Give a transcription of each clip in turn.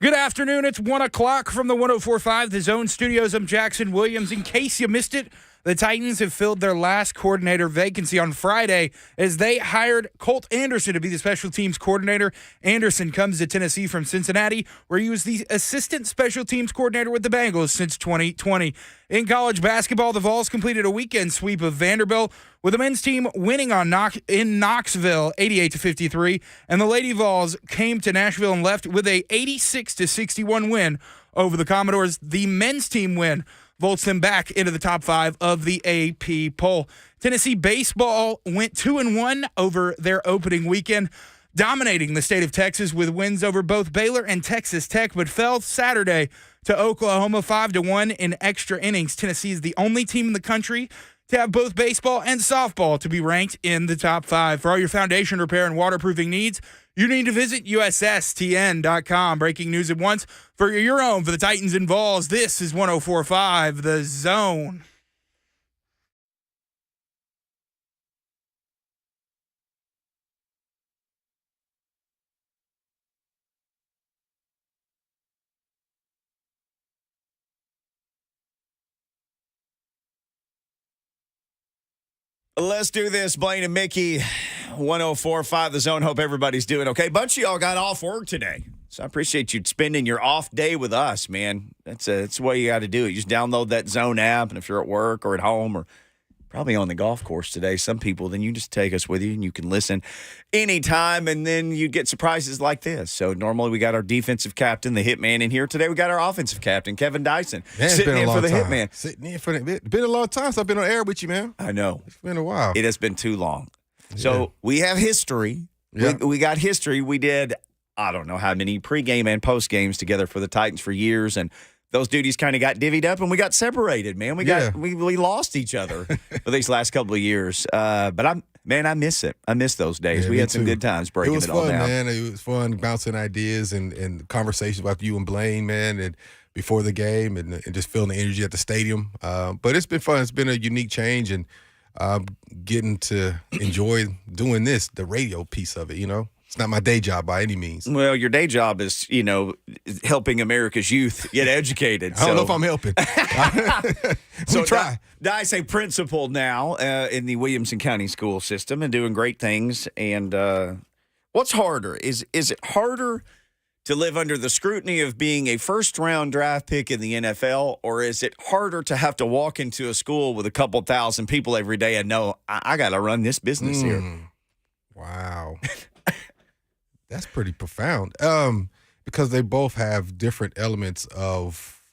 Good afternoon. It's 1 o'clock from the 104.5 The Zone Studios. I'm Jackson Williams. In case you missed it, the Titans have filled their last coordinator vacancy on Friday as they hired Colt Anderson to be the special teams coordinator. Anderson comes to Tennessee from Cincinnati, where he was the assistant special teams coordinator with the Bengals since 2020. In college basketball, the Vols completed a weekend sweep of Vanderbilt, with the men's team winning in Knoxville 88-53, and the Lady Vols came to Nashville and left with a 86-61 win over the Commodores. The men's team win vaults them back into the top 5 of the AP poll. Tennessee baseball went 2-1 over their opening weekend, dominating the state of Texas with wins over both Baylor and Texas Tech, but fell Saturday to Oklahoma 5-1 in extra innings. Tennessee is the only team in the country to have both baseball and softball to be ranked in the top 5. For all your foundation repair and waterproofing needs, you need to visit USSTN.com. Breaking news at once for your own for the Titans and Vols. This is 104.5 The Zone. Let's do this, Blaine and Mickey, 104.5 The Zone. Hope everybody's doing okay. Bunch of y'all got off work today, so I appreciate you spending your off day with us, man. That's the way you got to do it. You just download that Zone app, and if you're at work or at home or probably on the golf course today, some people, then you just take us with you, and you can listen anytime, and then you get surprises like this. So normally we got our defensive captain, the Hitman, in here. Today we got our offensive captain, Kevin Dyson, sitting in for the Hitman. Sitting in for the Hitman. It's been a long time since I've been on air with you, man. I know. It's been a while. It has been too long. Yeah. So we have history. Yeah. We got history. We did, I don't know how many pregame and postgames together for the Titans for years, and those duties kind of got divvied up, and we got separated, man. We lost each other for these last couple of years. But I miss it. I miss those days. Yeah, we had some good times breaking it all down. It was fun, man. It was fun bouncing ideas and conversations about you and Blaine, man, and before the game and just feeling the energy at the stadium. But it's been fun. It's been a unique change, and getting to enjoy doing this, the radio piece of it, you know. It's not my day job by any means. Well, your day job is, helping America's youth get educated. I don't know if I'm helping. So try. Dice a principal now in the Williamson County school system and doing great things. And what's harder? Is it harder to live under the scrutiny of being a first-round draft pick in the NFL, or is it harder to have to walk into a school with a couple thousand people every day and know, I got to run this business here? Wow. That's pretty profound, because they both have different elements of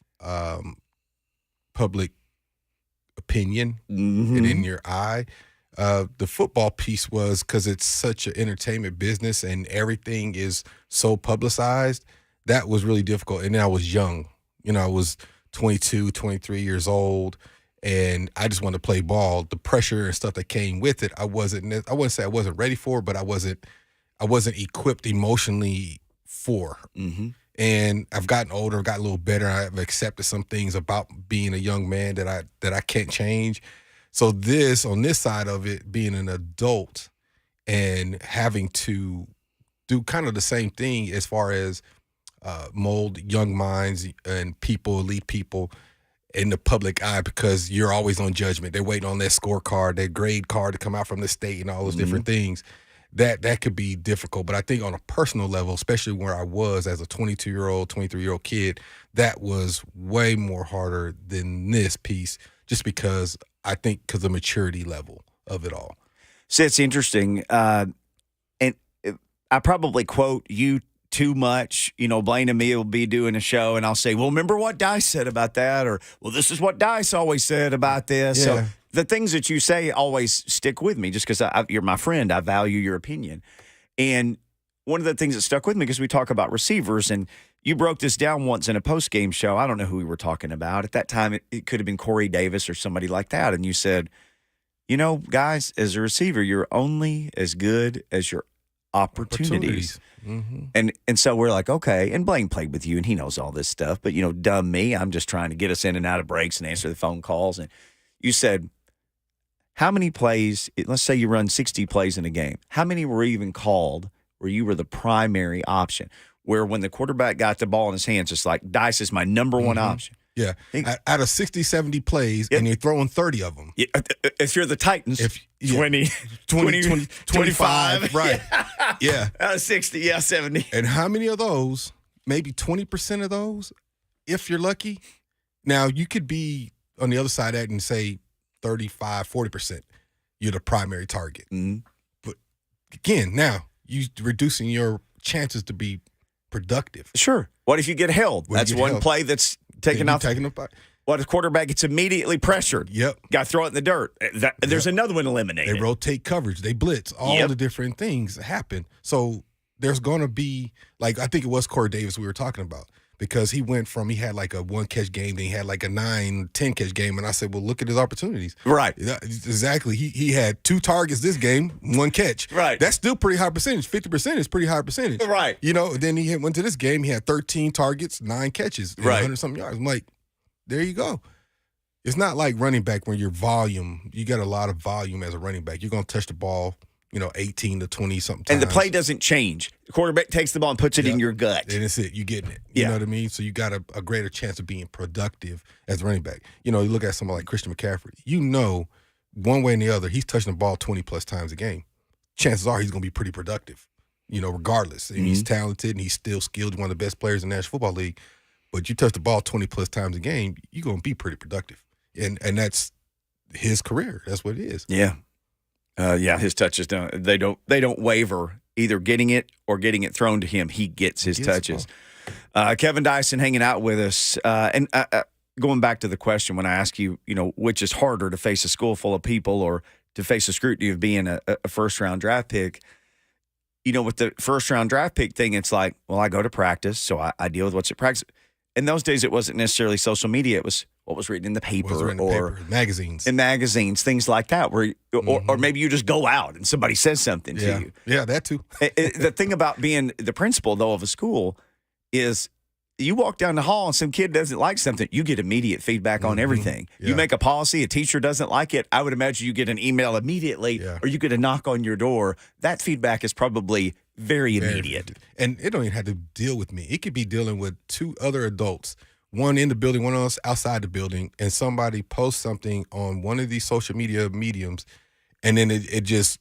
public opinion and in your eye. The football piece was because it's such an entertainment business and everything is so publicized. That was really difficult. And then I was young. I was 22, 23 years old, and I just wanted to play ball. The pressure and stuff that came with it, I wouldn't say I wasn't ready for, but I wasn't equipped emotionally for. Mm-hmm. And I've gotten older, I've gotten a little better. I've accepted some things about being a young man that I can't change. So on this side of it, being an adult and having to do kind of the same thing as far as mold young minds and elite people in the public eye, because you're always on judgment. They're waiting on that scorecard, that grade card to come out from the state and all those different things. That could be difficult. But I think on a personal level, especially where I was as a 22-year-old, 23-year-old kid, that was way more harder than this piece, just because the maturity level of it all. So it's interesting. And I probably quote you too much. Blaine and me will be doing a show, and I'll say, well, remember what Dice said about that? Or, well, this is what Dice always said about this. Yeah. So the things that you say always stick with me just because you're my friend. I value your opinion. And one of the things that stuck with me, because we talk about receivers, and you broke this down once in a post-game show. I don't know who we were talking about. At that time, it could have been Corey Davis or somebody like that. And you said, guys, as a receiver, you're only as good as your opportunities. Mm-hmm. And so we're like, okay. And Blaine played with you, and he knows all this stuff. But, dumb me, I'm just trying to get us in and out of breaks and answer the phone calls. And you said, how many plays, let's say you run 60 plays in a game, how many were even called where you were the primary option? where when the quarterback got the ball in his hands, it's like Dice is my number one option. Yeah. Out of 60, 70 plays, and you're throwing 30 of them. Yeah. If you're the Titans, 20, 25. Right. Yeah. Out of 60, 70. And how many of those, maybe 20% of those, if you're lucky, now you could be on the other side of that and say 35, 40%, you're the primary target. Mm-hmm. But again, now you're reducing your chances to be productive. Sure. What if you get held? That's one play that's taken off. What if quarterback gets immediately pressured? Yep. Got to throw it in the dirt. There's another one eliminated. They rotate coverage. They blitz. All the different things happen. So there's going to be, like, I think it was Corey Davis we were talking about, because he had like a 1-catch game, then he had like a 9, 10-catch game. And I said, well, look at his opportunities. Right. Exactly. He had 2 targets this game, 1 catch. Right. That's still pretty high percentage. 50% is pretty high percentage. Right. Then he went to this game, he had 13 targets, 9 catches, and 100-something yards. I'm like, there you go. It's not like running back when you got a lot of volume as a running back. You're going to touch the ball, 18 to 20 something times. And the play doesn't change. The quarterback takes the ball and puts it in your gut. And it's it. You're getting it. You know what I mean? So you got a greater chance of being productive as a running back. You look at someone like Christian McCaffrey. One way and the other, he's touching the ball 20-plus times a game. Chances are he's going to be pretty productive, regardless. And he's talented and he's still skilled, one of the best players in the National Football League. But you touch the ball 20-plus times a game, you're going to be pretty productive. And that's his career. That's what it is. Yeah. His touches don't waver, either getting it or getting it thrown to him. He gets his touches. Kevin Dyson hanging out with us. And going back to the question when I ask you, which is harder, to face a school full of people or to face the scrutiny of being a first-round draft pick, with the first-round draft pick thing, it's like, well, I go to practice, so I deal with what's at practice. In those days, it wasn't necessarily social media. It was what was written in the paper or magazines. In magazines, things like that, where or maybe you just go out and somebody says something to you. Yeah, that too. The thing about being the principal, though, of a school is you walk down the hall and some kid doesn't like something, you get immediate feedback on everything. Yeah. You make a policy, a teacher doesn't like it, I would imagine you get an email immediately or you get a knock on your door. That feedback is probably very immediate. And it don't even have to deal with me. It could be dealing with 2 other adults, one in the building, one else outside the building, and somebody posts something on one of these social media mediums, and then it just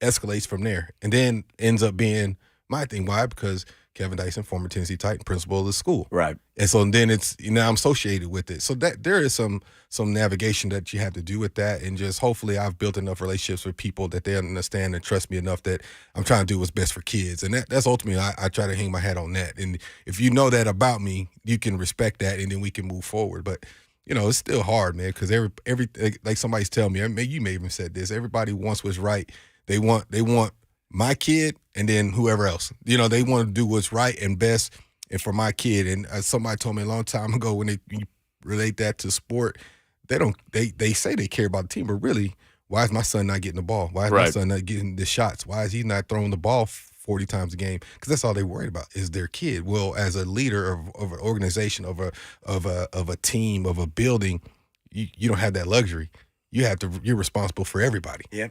escalates from there. And then ends up being my thing. Why? Because Kevin Dyson, former Tennessee Titan, principal of the school. Right. And so then it's, I'm associated with it. So that there is some navigation that you have to do with that. And just hopefully I've built enough relationships with people that they understand and trust me enough that I'm trying to do what's best for kids. And that's ultimately, I try to hang my hat on that. And if you know that about me, you can respect that and then we can move forward. But, it's still hard, man, because every like somebody's telling me, you may even said this, everybody wants what's right. They want my kid and then whoever else. They want to do what's right and best and for my kid. And somebody told me a long time ago when you relate that to sport, they say they care about the team, but really, why is my son not getting the ball? Why is my son not getting the shots? Why is he not throwing the ball 40 times a game? Because that's all they're worried about is their kid. Well, as a leader of an organization, of a team, of a building, you don't have that luxury. You're responsible for everybody. Yeah.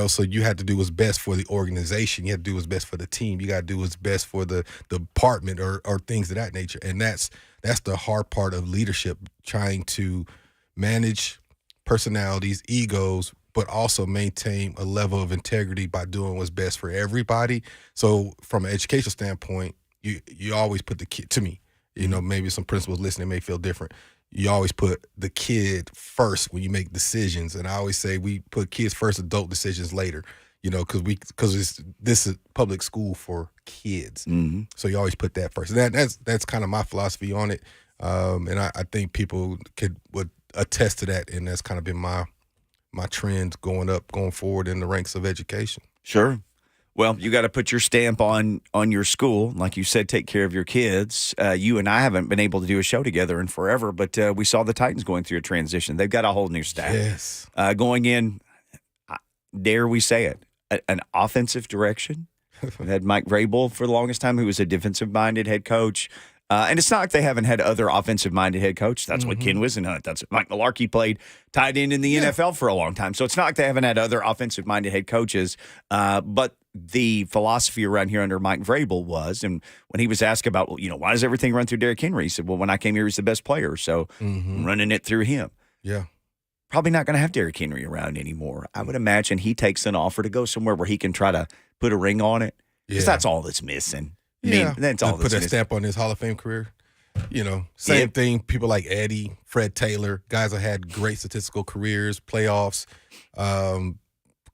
So you have to do what's best for the organization. You have to do what's best for the team. You got to do what's best for the department or things of that nature. And that's the hard part of leadership, trying to manage personalities, egos, but also maintain a level of integrity by doing what's best for everybody. So from an educational standpoint, you always put the kid, to me, maybe some principals listening may feel different. You always put the kid first when you make decisions. And I always say we put kids first, adult decisions later, because this is public school for kids. Mm-hmm. So you always put that first. And that's kind of my philosophy on it. And I think people would attest to that. And that's kind of been my trend going forward in the ranks of education. Sure. Well, you got to put your stamp on your school. Like you said, take care of your kids. You and I haven't been able to do a show together in forever, but we saw the Titans going through a transition. They've got a whole new staff. Yes. Going in, dare we say it, an offensive direction. We had Mike Vrabel for the longest time, who was a defensive-minded head coach. And it's not like they haven't had other offensive-minded head coach. That's what Ken Wisenhunt. That's what Mike Mularkey played tight end in the NFL for a long time. So it's not like they haven't had other offensive-minded head coaches. But the philosophy around here under Mike Vrabel was, and when he was asked about, well, why does everything run through Derrick Henry? He said, well, when I came here, he's the best player, so I'm running it through him. Yeah. Probably not going to have Derrick Henry around anymore. I would imagine he takes an offer to go somewhere where he can try to put a ring on it, because that's all that's missing. I mean, that's all that's put a missing. stamp on his Hall of Fame career. Same thing. People like Eddie, Fred Taylor, guys that had great statistical careers, playoffs,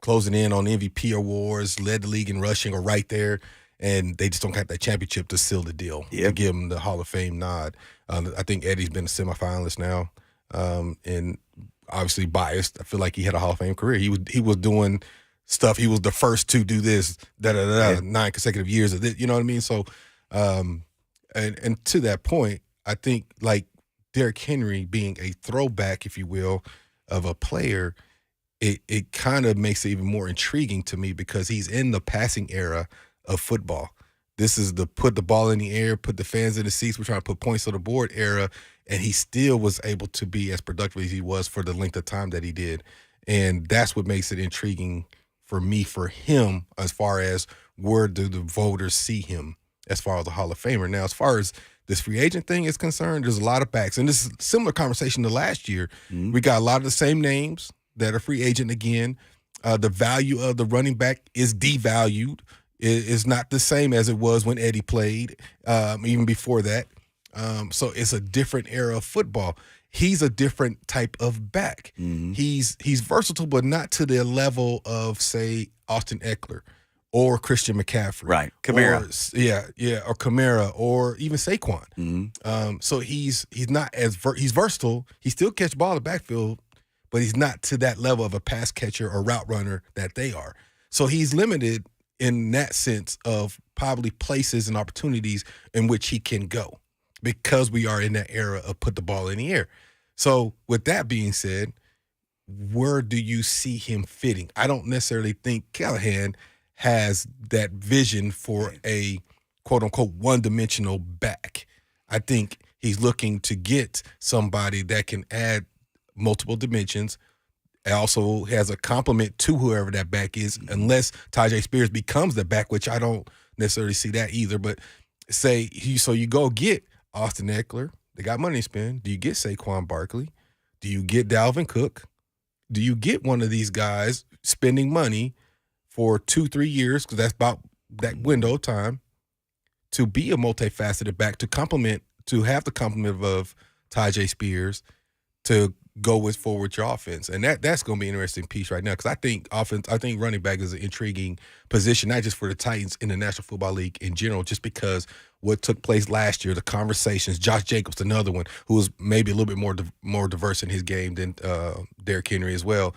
closing in on MVP awards, led the league in rushing or right there, and they just don't have that championship to seal the deal, to give him the Hall of Fame nod. I think Eddie's been a semifinalist now, and obviously biased. I feel like he had a Hall of Fame career. He was doing stuff. He was the first to do this, 9 consecutive years of this. You know what I mean? So, and to that point, I think like Derrick Henry being a throwback, if you will, of a player, it kind of makes it even more intriguing to me because he's in the passing era of football. This is the put the ball in the air, put the fans in the seats, we're trying to put points on the board era, and he still was able to be as productive as he was for the length of time that he did. And that's what makes it intriguing for me, for him, as far as where do the voters see him as far as a Hall of Famer. Now, as far as this free agent thing is concerned, there's a lot of backs. And this is a similar conversation to last year. We got a lot of the same names that are free agent again. The value of the running back is devalued. It's not the same as it was when Eddie played, even before that. So it's a different era of football. He's a different type of back. He's versatile, but not to the level of, say, Austin Eckler or Christian McCaffrey. Right. Kamara. Or Kamara, or even Saquon. So he's not as he's versatile. He still catch ball in the backfield, but he's not to that level of a pass catcher or route runner that they are. So he's limited in that sense of probably places and opportunities in which he can go, because we are in that era of put the ball in the air. So with that being said, where do you see him fitting? I don't necessarily think Callahan has that vision for a quote-unquote one-dimensional back. I think he's looking to get somebody that can add multiple dimensions. It also has a complement to whoever that back is, unless Tyjae Spears becomes the back, which I don't necessarily see that either. But so you go get Austin Eckler. They got money to spend. Do you get Saquon Barkley? Do you get Dalvin Cook? Do you get one of these guys spending money for 2-3 years, because that's about that window of time, to be a multifaceted back, to have the complement of Tyjae Spears, to go forward your offense? And that's going to be an interesting piece right now, because I think running back is an intriguing position, not just for the Titans in the National Football League in general, just because what took place last year, the conversations. Josh Jacobs, another one who was maybe a little bit more diverse in his game than Derrick Henry as well.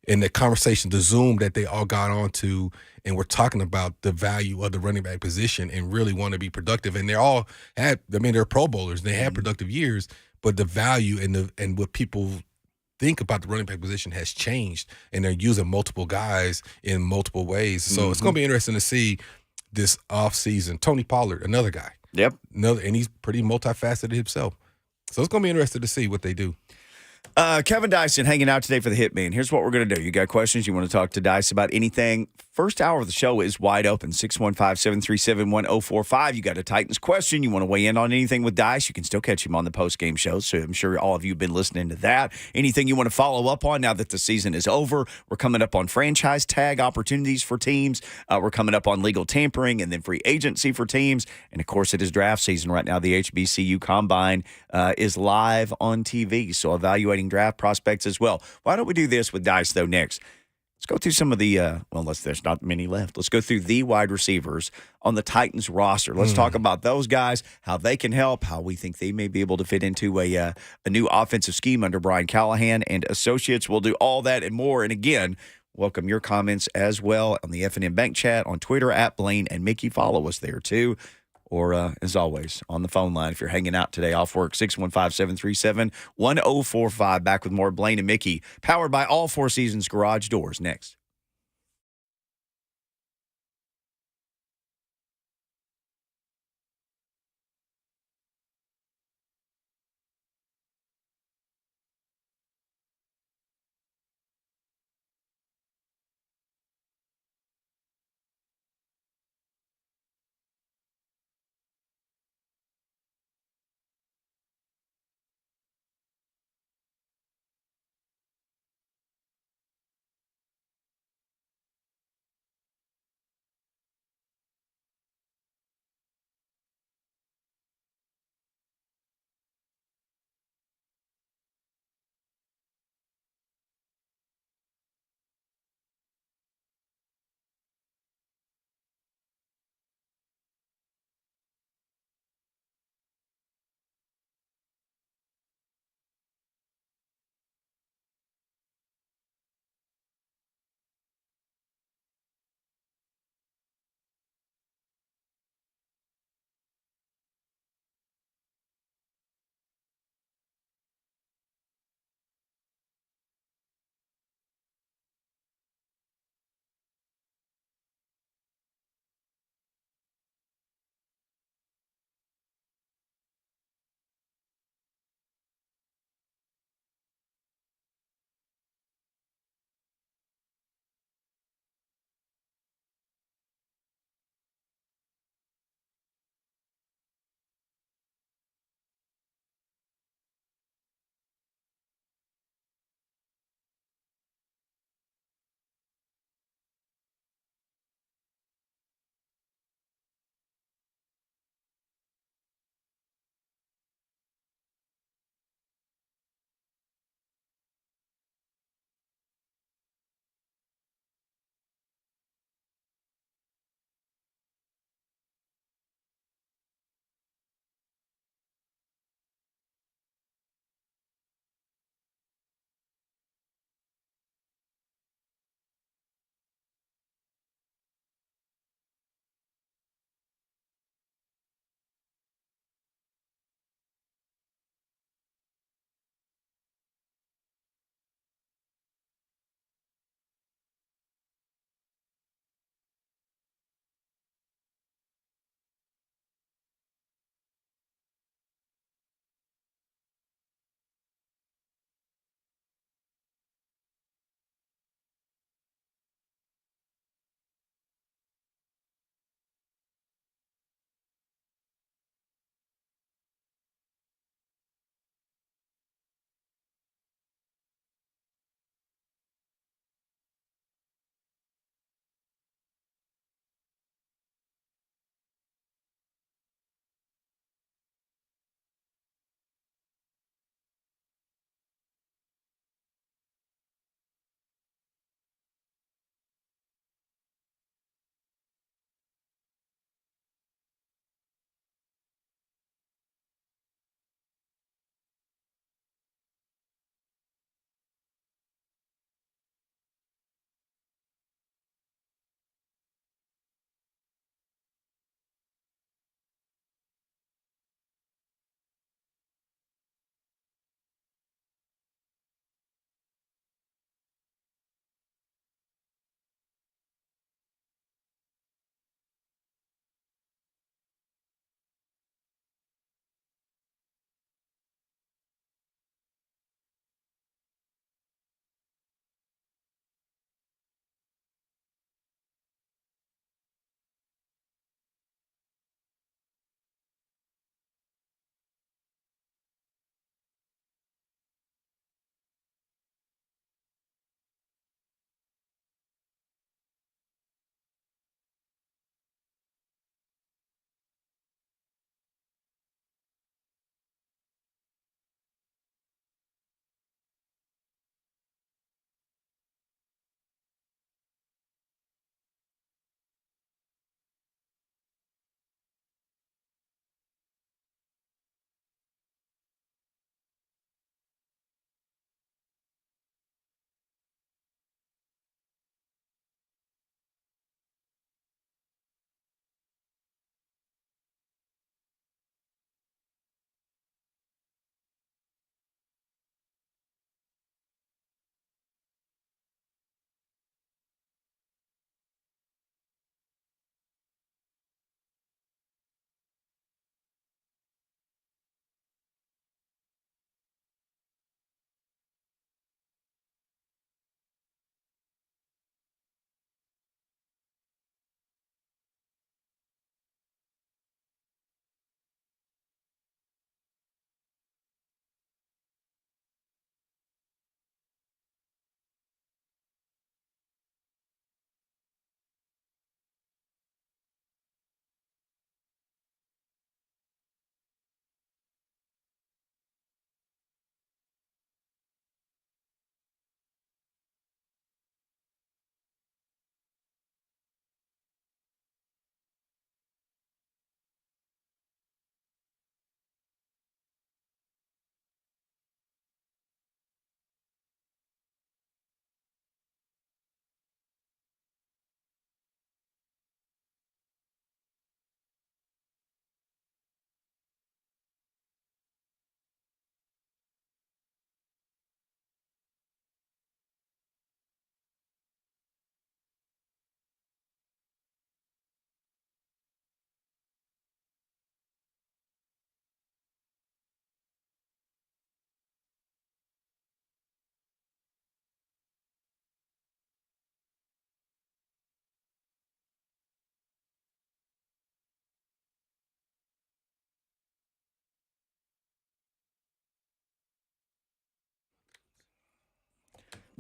And the conversation, the Zoom that they all got onto, and we're talking about the value of the running back position and really want to be productive. And they're Pro Bowlers. They had productive years, but the value and what people think about the running back position has changed, and they're using multiple guys in multiple ways. So it's going to be interesting to see this offseason. Tony Pollard, another guy. Yep. And he's pretty multifaceted himself. So it's going to be interesting to see what they do. Kevin Dyson hanging out today for the Hitman. Here's what we're going to do. You got questions? You want to talk to Dice about anything? First hour of the show is wide open, 615-737-1045. You got a Titans question. You want to weigh in on anything with Dice? You can still catch him on the post-game show, so I'm sure all of you have been listening to that. Anything you want to follow up on now that the season is over? We're coming up on franchise tag opportunities for teams. We're coming up on legal tampering and then free agency for teams. And, of course, it is draft season right now. The HBCU Combine is live on TV, so evaluating draft prospects as well. Why don't we do this with Dice, though, next? Let's go through some of the, there's not many left. Let's go through the wide receivers on the Titans roster. Let's talk about those guys, how they can help, how we think they may be able to fit into a new offensive scheme under Brian Callahan and associates. We'll do all that and more. And again, welcome your comments as well on the F&M Bank Chat on Twitter at Blaine and Mickey. Follow us there, too. Or, as always, on the phone line, if you're hanging out today off work, 615-737-1045. Back with more Blaine and Mickey, powered by All Four Seasons Garage Doors. Next.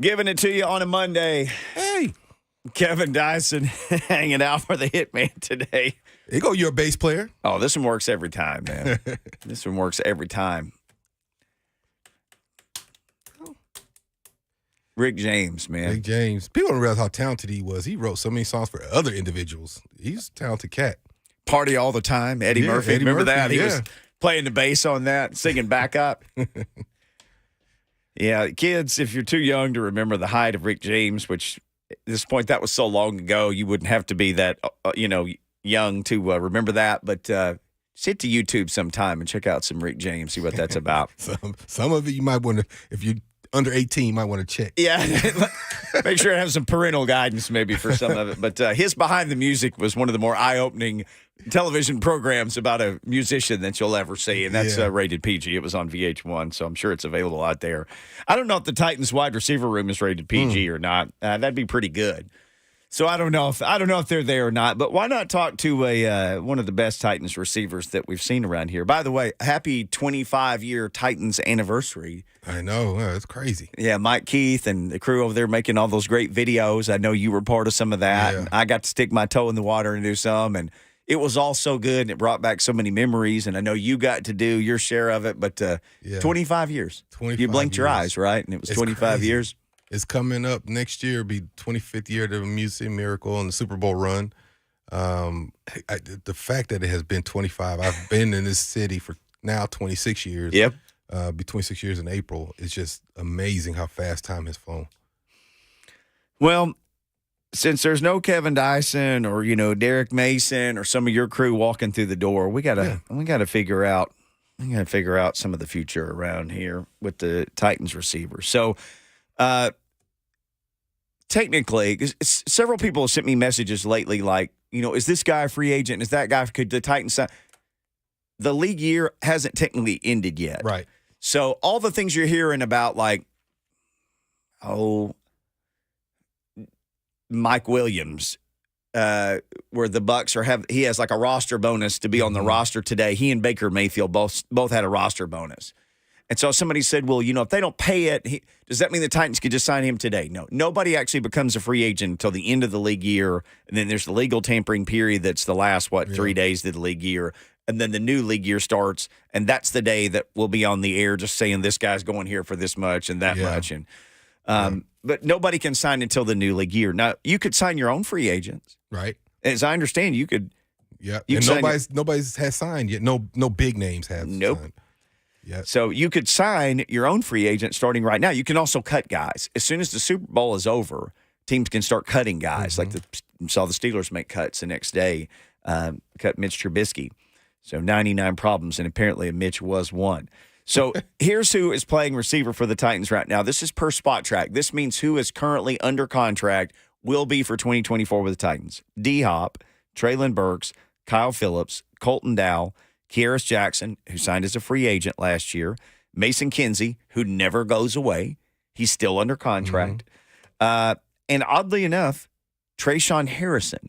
Giving it to you on a Monday. Hey, Kevin Dyson hanging out for the Hitman today. there you go. You're a bass player. Oh, this one works every time, man. This one works every time. Rick James, man. Rick James. People don't realize how talented he was. He wrote so many songs for other individuals. He's a talented cat. Party All the Time. Eddie Murphy. Eddie Remember Murphy, that? He yeah. was playing the bass on that, singing backup. Yeah, kids, if you're too young to remember the height of Rick James, which at this point, that was so long ago, you wouldn't have to be that, young to remember that. But just hit to YouTube sometime and check out some Rick James, see what that's about. Some of it you might want to, if you're under 18, you might want to check. Yeah, make sure to have some parental guidance maybe for some of it. But his Behind the Music was one of the more eye-opening television programs about a musician that you'll ever see, and that's rated PG. It was on VH1, so I'm sure it's available out there. I don't know if the Titans wide receiver room is rated PG or not. That'd be pretty good. So I don't know if they're there or not. But why not talk to one of the best Titans receivers that we've seen around here? By the way, happy 25-year Titans anniversary. I know. It's crazy. Yeah, Mike Keith and the crew over there making all those great videos. I know you were part of some of that. Yeah. And I got to stick my toe in the water and do some, and it was all so good, and it brought back so many memories, and I know you got to do your share of it, but 25 years. 25 you blinked your years. eyes, right? And it was It's 25 crazy. years. It's coming up next year. It'll be 25th year of the Music Miracle and the Super Bowl run. The fact that it has been 25, I've been in this city for now 26 years. Yep. Be 26 years in April. It's just amazing how fast time has flown. Well, since there's no Kevin Dyson or Derek Mason or some of your crew walking through the door, we gotta figure out some of the future around here with the Titans receivers. So, technically, several people have sent me messages lately, like, is this guy a free agent? Is that guy? Could the Titans sign? The league year hasn't technically ended yet, Right. So all the things you're hearing about, like, Mike Williams, where the Bucks he has like a roster bonus to be on the roster today. He and Baker Mayfield both had a roster bonus. And so somebody said, well, if they don't pay it, does that mean the Titans could just sign him today? No. Nobody actually becomes a free agent until the end of the league year, and then there's the legal tampering period that's the last, 3 days of the league year, and then the new league year starts, and that's the day that we'll be on the air just saying this guy's going here for this much and that much. And but nobody can sign until the new league year. Now, you could sign your own free agents. Right. As I understand, you could. Yeah. You And can nobody's has signed yet. No big names have Nope. signed. Yeah. So you could sign your own free agent starting right now. You can also cut guys. As soon as the Super Bowl is over, teams can start cutting guys. Like saw the Steelers make cuts the next day, cut Mitch Trubisky. So 99 problems, and apparently Mitch was one. So here's who is playing receiver for the Titans right now. This is per Spot Track. This means who is currently under contract will be for 2024 with the Titans. D-Hop, Traylon Burks, Kyle Phillips, Colton Dow, Kearis Jackson, who signed as a free agent last year, Mason Kinsey, who never goes away. He's still under contract. And oddly enough, Trayshawn Harrison,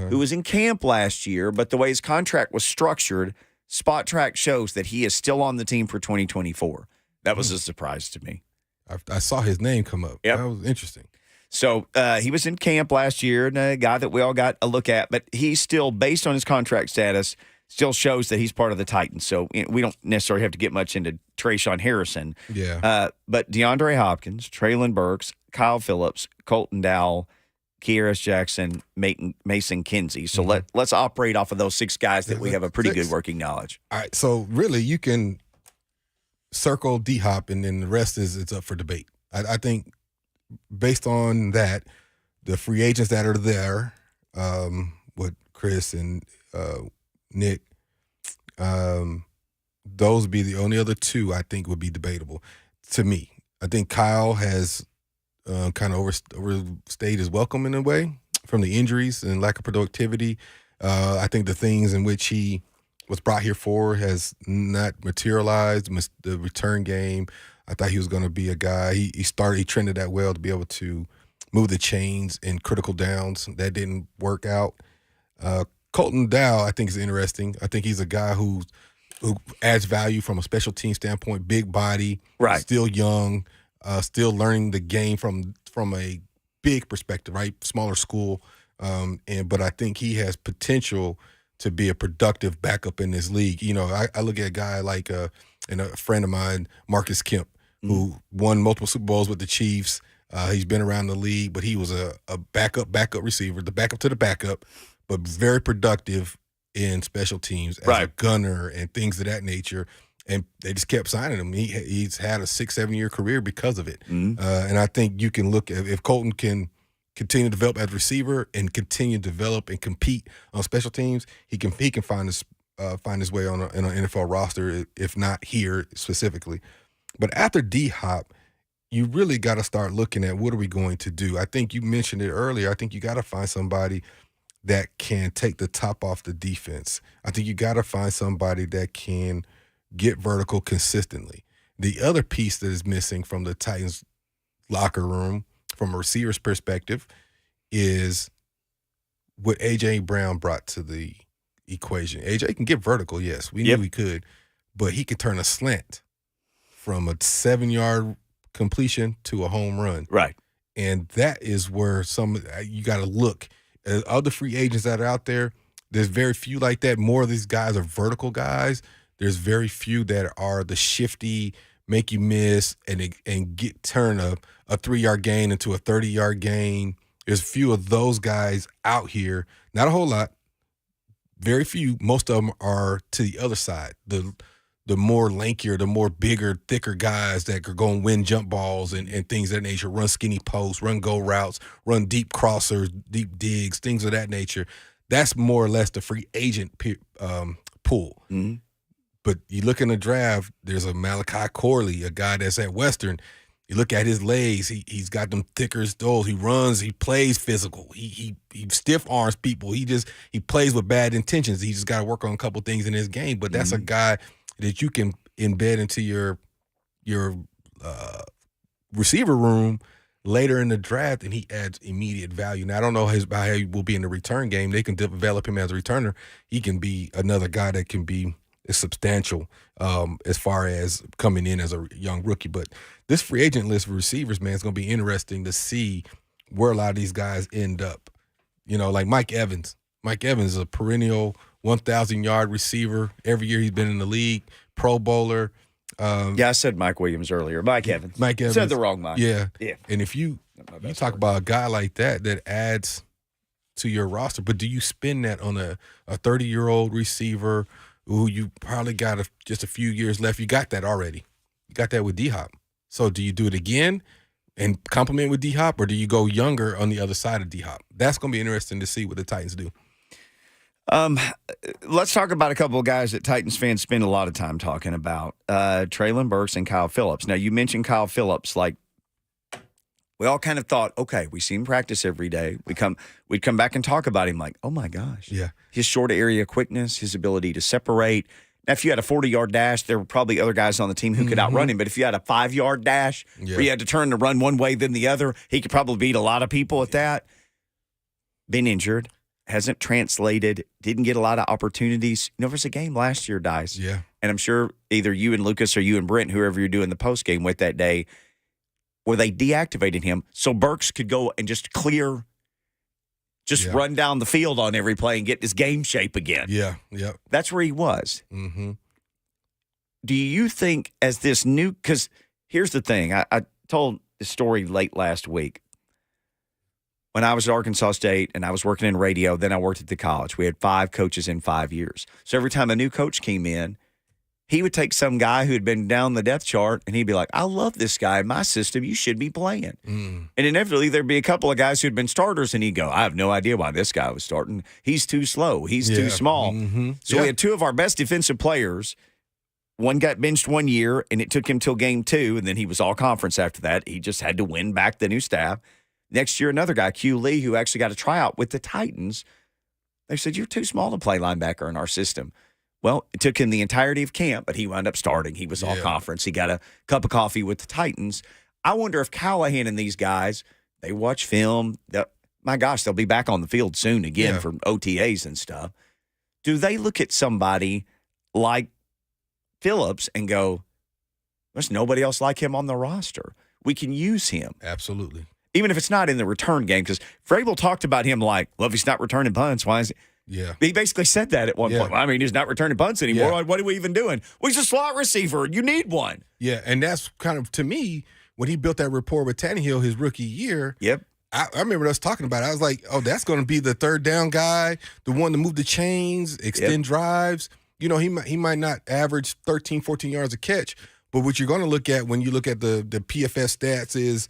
who was in camp last year, but the way his contract was structured, Spot Track shows that he is still on the team for 2024. That was a surprise to me. I saw his name come up. Yep. That was interesting. So he was in camp last year, and a guy that we all got a look at, but he's still, based on his contract status, still shows that he's part of the Titans. So we don't necessarily have to get much into Trayshawn Harrison. Yeah. But DeAndre Hopkins, Traylon Burks, Kyle Phillips, Colton Dowell, Kearis Jackson, Mason Kinsey. So let's operate off of those 6 guys that we have a pretty good working knowledge. All right. So really, you can circle D-Hop, and then the rest it's up for debate. I think based on that, the free agents that are there, with Chris and Nick, those would be the only other 2 I think would be debatable to me. I think Kyle has kind of overstayed his welcome in a way from the injuries and lack of productivity. I think the things in which he was brought here for has not materialized. The return game, I thought he was going to be a guy. He trended that well to be able to move the chains in critical downs. That didn't work out. Colton Dow, I think, is interesting. I think he's a guy who adds value from a special team standpoint. Big body, Right. Still young, still learning the game from a big perspective, right? Smaller school, but I think he has potential to be a productive backup in this league. You know, I look at a guy like and a friend of mine, Marcus Kemp, who won multiple Super Bowls with the Chiefs. He's been around the league, but he was a backup receiver, the backup to the backup, but very productive in special teams as a gunner and things of that nature. And they just kept signing him. He's had a 6-7 year career because of it. And I think you can look at if Colton can continue to develop as a receiver and continue to develop and compete on special teams, he can find his way on an NFL roster, if not here specifically. But after D-Hop, you really got to start looking at what are we going to do. I think you mentioned it earlier. I think you got to find somebody that can take the top off the defense. I think you got to find somebody that can get vertical consistently. The other piece that is missing from the Titans locker room, from a receiver's perspective, is what A.J. Brown brought to the equation. A.J. can get vertical, yes. We knew he could, but he could turn a slant from a 7-yard completion to a home run. Right. And that is where you got to look. Other free agents that are out there, there's very few like that. More of these guys are vertical guys. There's very few that are the shifty, make you miss, and turn a 3-yard gain into a 30-yard gain. There's a few of those guys out here. Not a whole lot. Very few. Most of them are to the other side. The more lankier, the more bigger, thicker guys that are going to win jump balls and things of that nature, run skinny posts, run go routes, run deep crossers, deep digs, things of that nature. That's more or less the free agent pool. Mm-hmm. But you look in the draft, there's a Malachi Corley, a guy that's at Western. You look at his legs, he's got them thicker stoles. He runs, he plays physical. He stiff arms people. He plays with bad intentions. He just got to work on a couple things in his game. But that's a guy that you can embed into your receiver room later in the draft, and he adds immediate value. Now, I don't know how he will be in the return game. They can develop him as a returner. He can be another guy that can be substantial as far as coming in as a young rookie. But this free agent list for receivers, man, it's going to be interesting to see where a lot of these guys end up. You know, like Mike Evans. Mike Evans is a perennial 1,000-yard receiver. Every year he's been in the league, Pro Bowler. I said Mike Williams earlier. Mike Evans. Mike Evans. Said the wrong Mike. Yeah. And if you talk about a guy like that adds to your roster, but do you spend that on a 30-year-old receiver who you probably got just a few years left? You got that already. You got that with D-Hop. So do you do it again and complement with D-Hop, or do you go younger on the other side of D-Hop? That's going to be interesting to see what the Titans do. Let's talk about a couple of guys that Titans fans spend a lot of time talking about, Treylon Burks and Kyle Phillips. Now, you mentioned Kyle Phillips. Like, we all kind of thought, okay, we see him practice every day. We'd come back and talk about him like, oh, my gosh. Yeah. His short area quickness, his ability to separate. Now, if you had a 40-yard dash, there were probably other guys on the team who could outrun him. But if you had a 5-yard dash where you had to turn to run one way then the other, he could probably beat a lot of people at that. Been injured. Hasn't translated, didn't get a lot of opportunities. You know, there was a game last year, Dice. Yeah. And I'm sure either you and Lucas or you and Brent, whoever you're doing the post game with that day, where they deactivated him so Burks could go and just run down the field on every play and get his game shape again. Yeah. That's where he was. Mm-hmm. Do you think as this new – because here's the thing. I told the story late last week. When I was at Arkansas State and I was working in radio, then I worked at the college. We had 5 coaches in 5 years. So every time a new coach came in, he would take some guy who had been down the depth chart and he'd be like, I love this guy in my system. You should be playing. And inevitably there'd be a couple of guys who'd been starters and he'd go, I have no idea why this guy was starting. He's too slow. He's too small. Mm-hmm. So we had 2 of our best defensive players. One got benched 1 year and it took him till game 2, and then he was all conference after that. He just had to win back the new staff. Next year, another guy, Q Lee, who actually got a tryout with the Titans, they said, you're too small to play linebacker in our system. Well, it took him the entirety of camp, but he wound up starting. He was all conference. He got a cup of coffee with the Titans. I wonder if Callahan and these guys, they watch film. My gosh, they'll be back on the field soon again for OTAs and stuff. Do they look at somebody like Phillips and go, there's nobody else like him on the roster? we can use him. Absolutely. Even if it's not in the return game, because Vrabel talked about him like, well, if he's not returning punts, why is it? Yeah. He basically said that at one point. Well, I mean, he's not returning punts anymore. Yeah. What are we even doing? Well, he's a slot receiver. You need one. Yeah, and that's kind of, to me, when he built that rapport with Tannehill his rookie year. Yep. I remember us talking about it. I was like, oh, that's going to be the third down guy, the one to move the chains, extend drives. You know, he might not average 13, 14 yards a catch, but what you're going to look at when you look at the PFF stats is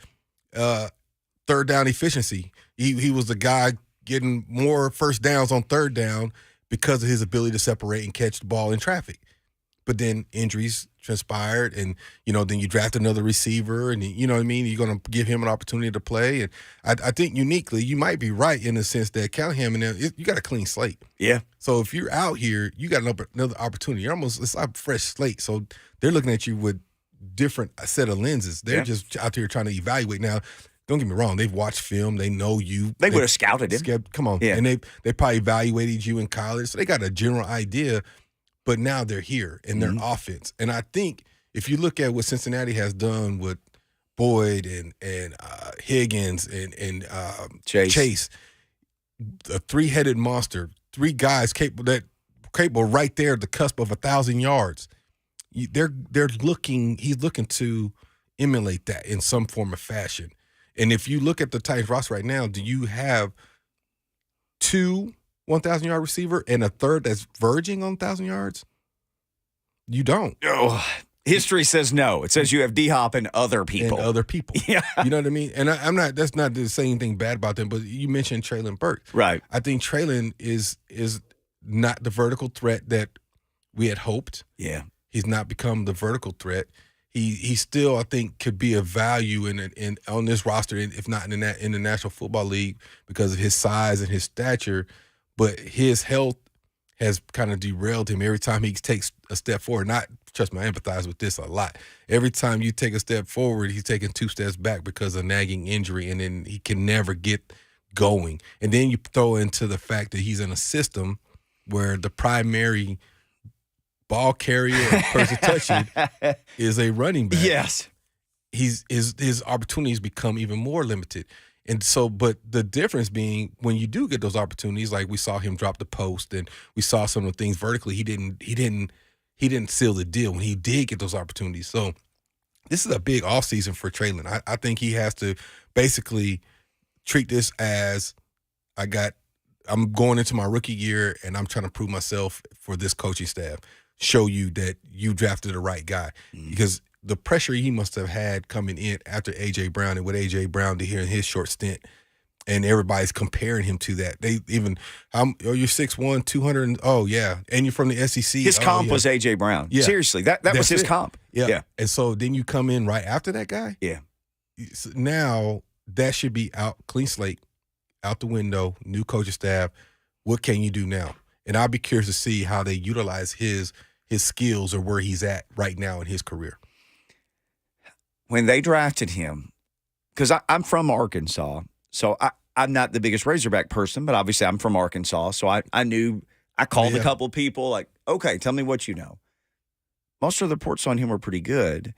third down efficiency. He was the guy getting more first downs on third down because of his ability to separate and catch the ball in traffic. But then injuries transpired, and, you know, then you draft another receiver, and, you know what I mean? You're going to give him an opportunity to play. And I think uniquely, you might be right in the sense that Callahan, you got a clean slate. Yeah. So if you're out here, you got another opportunity. It's like a fresh slate. So they're looking at you with different set of lenses. They're just out here trying to evaluate. Now, don't get me wrong. They've watched film. They know you. They would have scouted him. Come on. Yeah. And they probably evaluated you in college. So they got a general idea. But now they're here in their offense. And I think if you look at what Cincinnati has done with Boyd and Higgins and Chase, a three-headed monster, three guys capable right there at the cusp of 1,000 yards. He's looking to emulate that in some form or fashion. And if you look at the Titans roster right now, do you have two 1,000-yard receiver and a third that's verging on 1,000 yards? You don't. Oh, history says no. It says you have D-Hop and other people. Yeah. You know what I mean? And that's not to say anything bad about them, but you mentioned Traylon Burks. Right. I think Traylon is not the vertical threat that we had hoped. Yeah. He's not become the vertical threat. He still, I think, could be of value in on this roster, if not in the National Football League, because of his size and his stature. But his health has kind of derailed him every time he takes a step forward. Trust me, I empathize with this a lot. Every time you take a step forward, he's taking 2 steps back because of nagging injury, and then he can never get going. And then you throw into the fact that he's in a system where the primary ball carrier or person touching is a running back. Yes. His opportunities become even more limited. And so, but the difference being when you do get those opportunities, like we saw him drop the post and we saw some of the things vertically, he didn't seal the deal when he did get those opportunities. So this is a big offseason for Traylon. I think he has to basically treat this as I'm going into my rookie year and I'm trying to prove myself for this coaching staff, show you that you drafted the right guy. Because the pressure he must have had coming in after A.J. Brown and what A.J. Brown did here in his short stint, and everybody's comparing him to that. They even, you're 6'1", 200, and you're from the SEC. His comp was A.J. Brown. Yeah. Seriously, that was his comp. Yeah. And so then you come in right after that guy? Yeah. So now that should be out, clean slate, out the window, new coaching staff. What can you do now? And I'll be curious to see how they utilize his skills or where he's at right now in his career. When they drafted him, because I'm from Arkansas, so I'm not the biggest Razorback person, but obviously I'm from Arkansas, so I called a couple people, like, okay, tell me what you know. Most of the reports on him were pretty good.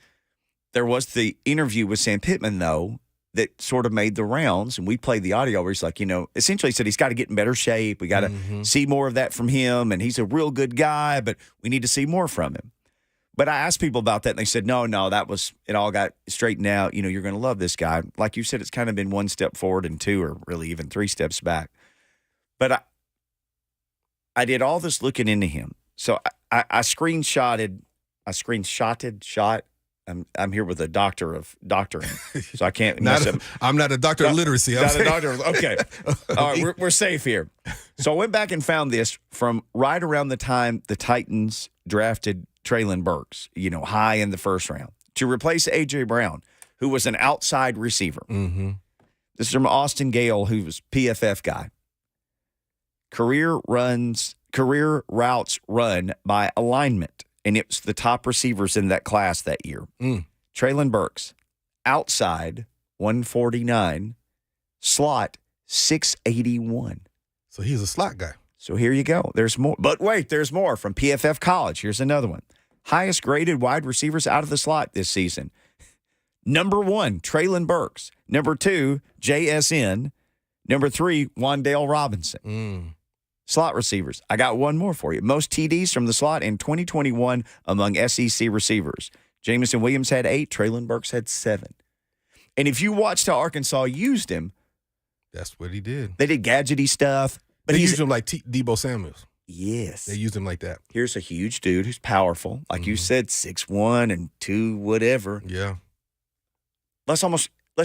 There was the interview with Sam Pittman, though, that sort of made the rounds, and we played the audio where he's like, essentially said he's got to get in better shape. We got to see more of that from him, and he's a real good guy, but we need to see more from him. But I asked people about that, and they said, no, it all got straightened out. You're going to love this guy. Like you said, it's kind of been 1 step forward and 2 or really even 3 steps back. But I did all this looking into him. So I screenshotted. I'm here with a doctor of doctoring, so I can't mess up. I'm not a doctor of literacy. Not a doctor. Okay. All right, we're safe here. So I went back and found this from right around the time the Titans drafted Traylon Burks, high in the first round, to replace A.J. Brown, who was an outside receiver. Mm-hmm. This is from Austin Gale, who was PFF guy. Career routes run by alignment, and it was the top receivers in that class that year. Traylon Burks, outside 149, slot 681. So he's a slot guy. So here you go. There's more. But wait, there's more from PFF College. Here's another one. Highest graded wide receivers out of the slot this season. Number 1, Traylon Burks. Number 2, JSN. Number 3, Wan'Dale Robinson. Slot receivers. I got one more for you. Most TDs from the slot in 2021 among SEC receivers. Jameson Williams had 8. Traylon Burks had 7. And if you watched how Arkansas used him, That's what he did. they did gadgety stuff. But They he's used him like Debo Samuels. Yes. They used him like that. Here's a huge dude who's powerful. Like you said, 6'1" and 2 whatever. Yeah. Let's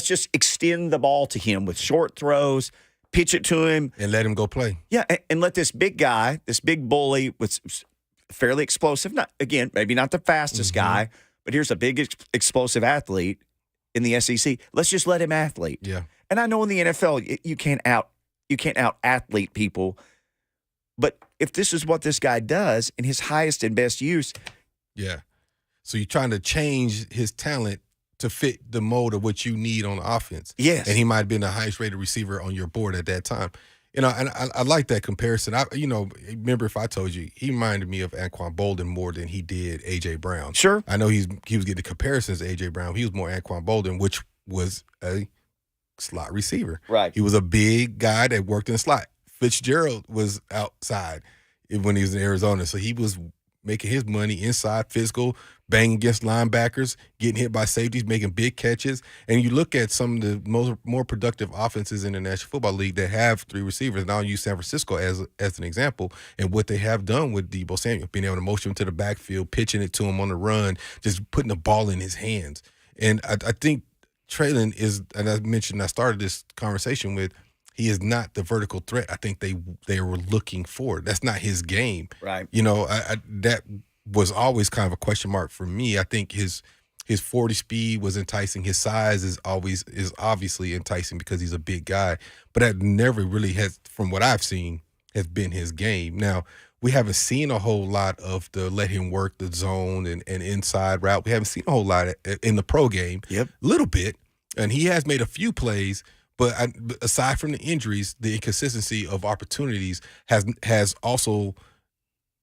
just extend the ball to him with short throws, pitch it to him. And let him go play. Yeah, and let this big guy, this big bully with fairly explosive, not maybe not the fastest guy, but here's a big explosive athlete in the SEC. Let's just let him athlete. Yeah. And I know in the NFL you can't out athlete people, but if this is what this guy does in his highest and best use, Yeah. So you're trying to change his talent to fit the mold of what you need on offense. yes, And he might have been the highest rated receiver on your board at that time. And I like that comparison. Remember if I told you, he reminded me of Anquan Bolden more than he did A.J. Brown. sure, I know he was getting the comparisons to A.J. Brown. He was more Anquan Bolden, which was a slot receiver. right. He was a big guy that worked in the slot. Fitzgerald was outside when he was in Arizona, so he was making his money inside, physical, banging against linebackers, getting hit by safeties, making big catches. And you look at some of the more productive offenses in the National Football League that have 3 receivers, and I'll use San Francisco as an example, and what they have done with Debo Samuel, being able to motion him to the backfield, pitching it to him on the run, just putting the ball in his hands. And I think Traylon is, and I started this conversation with, he is not the vertical threat I think they were looking for. That's not his game. Right. That was always kind of a question mark for me. I think his 40 speed was enticing. His size is obviously enticing because he's a big guy. But that never really has, from what I've seen, has been his game. Now, we haven't seen a whole lot of the let him work the zone and inside route. We haven't seen a whole lot in the pro game. Yep. A little bit. And he has made a few plays. But aside from the injuries, the inconsistency of opportunities has also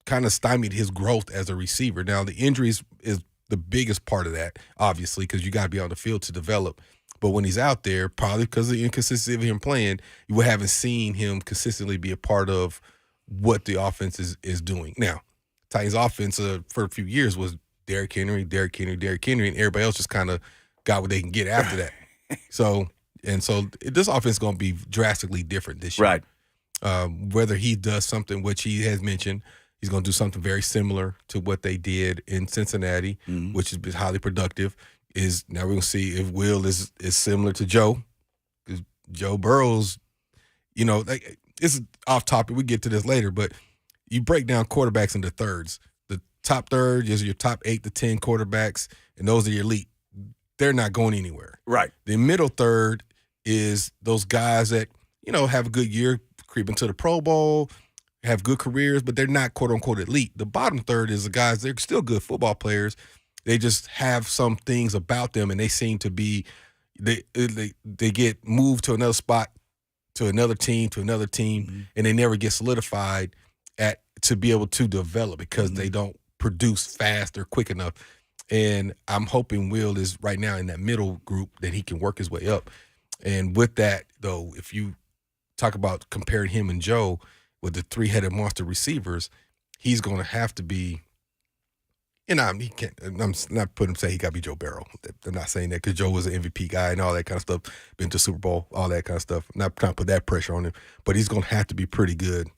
kind of stymied his growth as a receiver. Now, the injuries is the biggest part of that, obviously, because you got to be on the field to develop. But when he's out there, probably because of the inconsistency of him playing, you haven't seen him consistently be a part of what the offense is doing. Now, Titans' offense for a few years was Derrick Henry, and everybody else just kind of got what they can get after that. So this offense is going to be drastically different this year. Right. Whether he does something, which he has mentioned, he's going to do something very similar to what they did in Cincinnati, which has been highly productive. Now we're going to see if Will is similar to Joe. Because Joe Burrow's, it's off topic. We get to this later, but you break down quarterbacks into thirds. The top third is your top 8 to 10 quarterbacks, and those are your elite. They're not going anywhere. Right. The middle third is those guys that, have a good year, creep into the Pro Bowl, have good careers, but they're not quote-unquote elite. The bottom third is the guys, they're still good football players. They just have some things about them, and they seem to be they get moved to another spot, to another team, and they never get solidified to be able to develop because they don't produce fast or quick enough. And I'm hoping Will is right now in that middle group that he can work his way up. And with that, though, if you talk about comparing him and Joe with the 3-headed monster receivers, he's going to have to be, he can't, I'm not putting him say he got to be Joe Burrow. I'm not saying that because Joe was an MVP guy and all that kind of stuff, been to Super Bowl, all that kind of stuff. I'm not trying to put that pressure on him, but he's going to have to be pretty good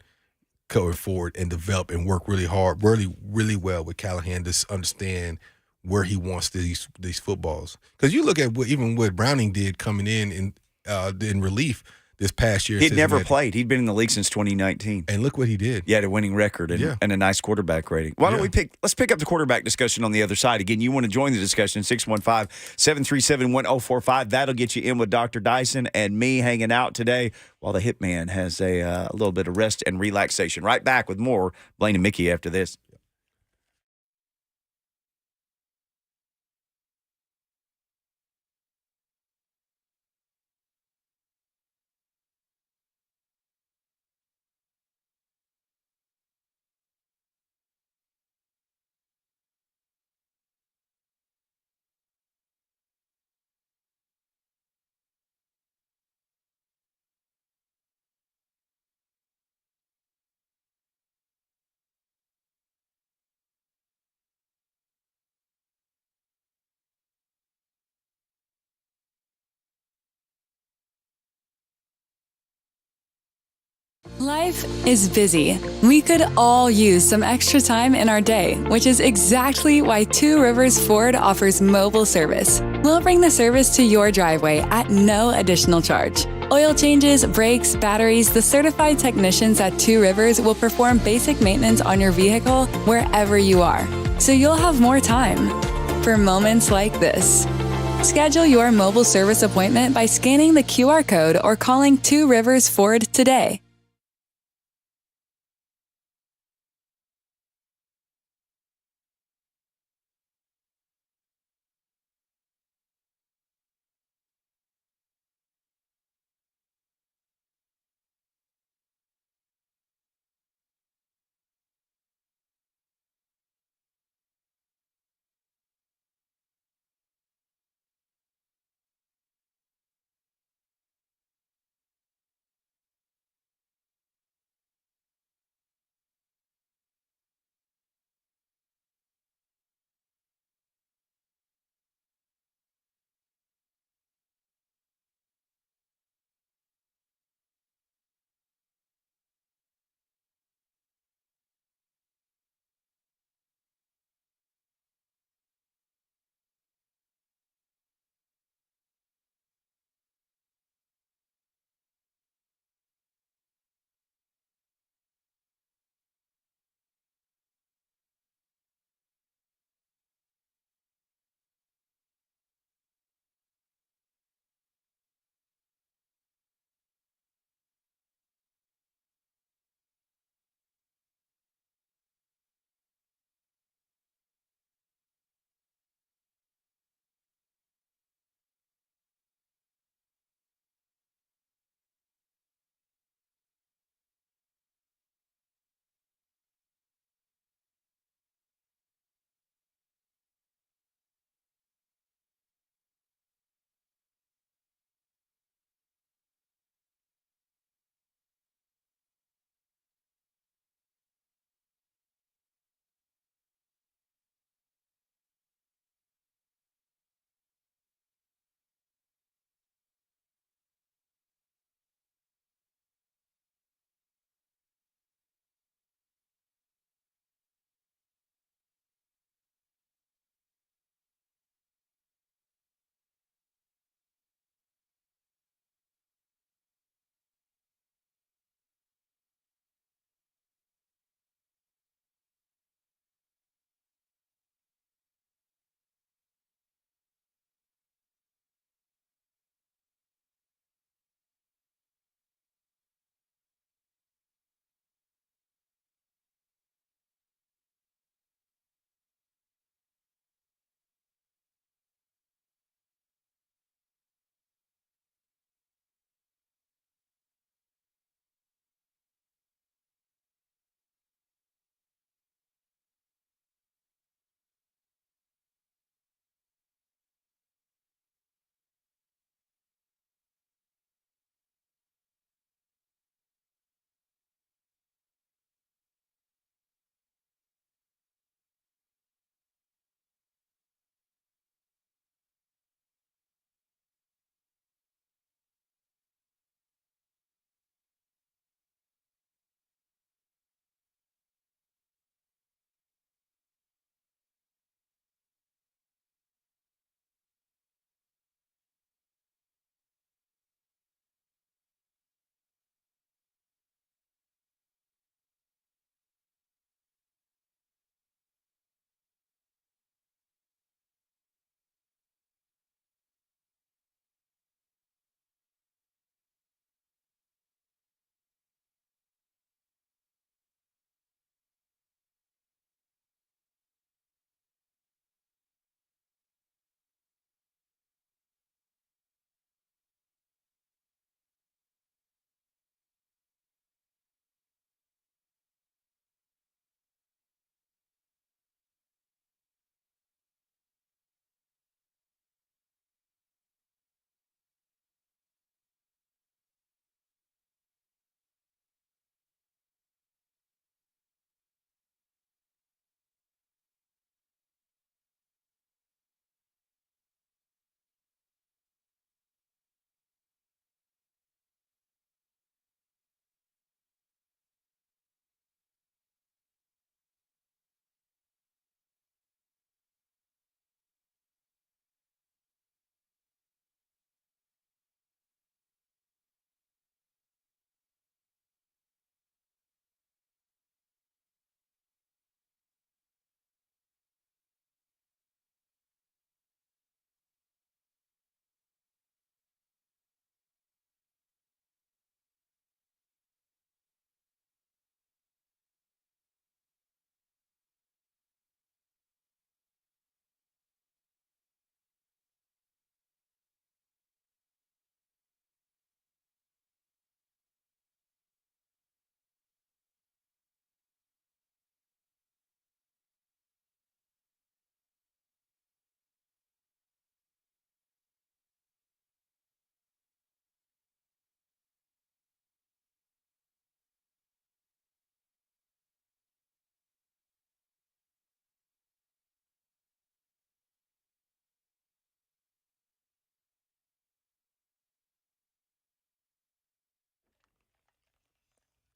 going forward and develop and work really hard, really, really well with Callahan to understand where he wants these footballs. Because you look at what Browning did coming in relief this past year. He'd never played. He'd been in the league since 2019. And look what he did. He had a winning record and a nice quarterback rating. Why don't let's pick up the quarterback discussion on the other side. Again, you want to join the discussion, 615-737-1045. That'll get you in with Dr. Dyson and me hanging out today while the Hitman has a little bit of rest and relaxation. Right back with more Blaine and Mickey after this. Life is busy. We could all use some extra time in our day, which is exactly why Two Rivers Ford offers mobile service. We'll bring the service to your driveway at no additional charge. Oil changes, brakes, batteries, the certified technicians at Two Rivers will perform basic maintenance on your vehicle wherever you are, so you'll have more time for moments like this. Schedule your mobile service appointment by scanning the QR code or calling Two Rivers Ford today.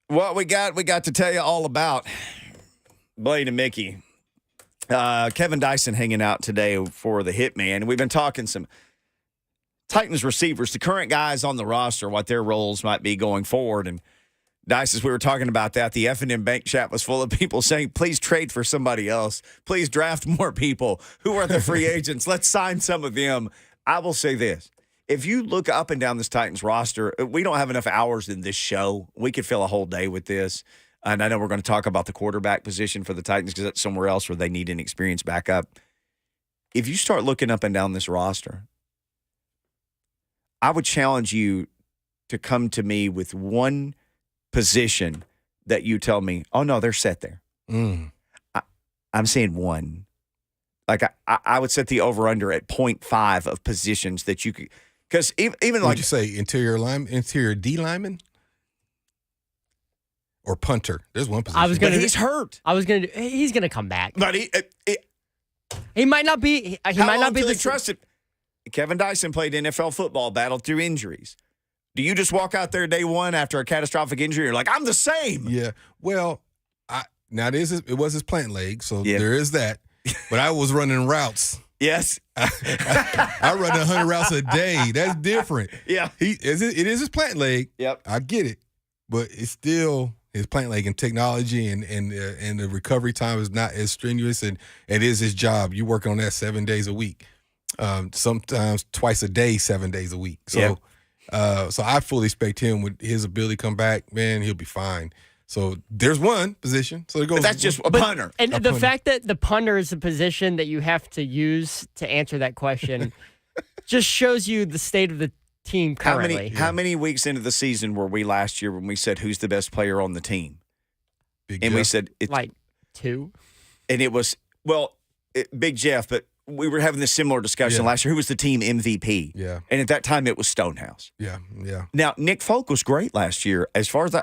Well, we got to tell you all about Blaine and Mickey. Kevin Dyson hanging out today for the Hitman. We've been talking some Titans receivers, the current guys on the roster, what their roles might be going forward. And Dice, as we were talking about that, the F&M Bank chat was full of people saying, please trade for somebody else. Please draft more people. Who are the free agents? Let's sign some of them. I will say this. If you look up and down this Titans roster, we don't have enough hours in this show. We could fill a whole day with this. And I know we're going to talk about the quarterback position for the Titans because that's somewhere else where they need an experienced backup. If you start looking up and down this roster, I would challenge you to come to me with one position that you tell me, oh, no, they're set there. I'm saying one. Like, I would set the over-under at 0.5 of positions that you could – because even like – Would you say interior D lineman? Or punter. There's one position. But he's hurt. He's going to come back. But He might not be – he might not be the – trusted. Kevin Dyson played NFL football, battled through injuries. Do you just walk out there day one after a catastrophic injury? You're like, I'm the same. Yeah. Well, it was his plant leg, so there is that. But I was running routes. Yes. I run 100 routes a day. That's different. Yeah. It is his plant leg. Yep. I get it. But it's still his plant leg, and technology and the recovery time is not as strenuous, and it is his job. You work on that 7 days a week. Sometimes twice a day, 7 days a week. So so I fully expect him with his ability to come back, man, he'll be fine. So there's one position. So it goes. But that's just a punter. And the fact that the punter is a position that you have to use to answer that question just shows you the state of the team currently. How many weeks into the season were we last year when we said who's the best player on the team? Big and Jeff. we said it's like 2. And it was Big Jeff, but we were having this similar discussion last year. Who was the team MVP? Yeah. And at that time, it was Stonehouse. Yeah. Now, Nick Folk was great last year. As far as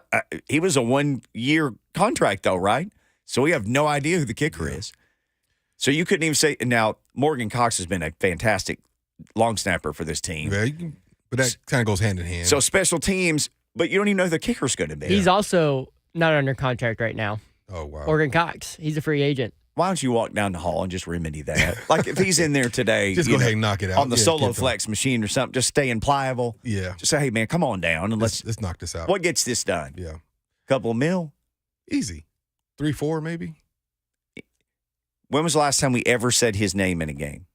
he was a 1-year contract, though, right? So we have no idea who the kicker is. So you couldn't even say. Now, Morgan Cox has been a fantastic long snapper for this team. Yeah, but that kind of goes hand in hand. So special teams, but you don't even know who the kicker's going to be. He's also not under contract right now. Oh, wow. Morgan Cox. He's a free agent. Why don't you walk down the hall and just remedy that? Like if he's in there today, just go ahead and knock it out on the solo flex machine or something, just staying pliable. Yeah. Just say, hey man, come on down and let's knock this out. What gets this done? Yeah. Couple of mil? Easy. 3-4 maybe. When was the last time we ever said his name in a game?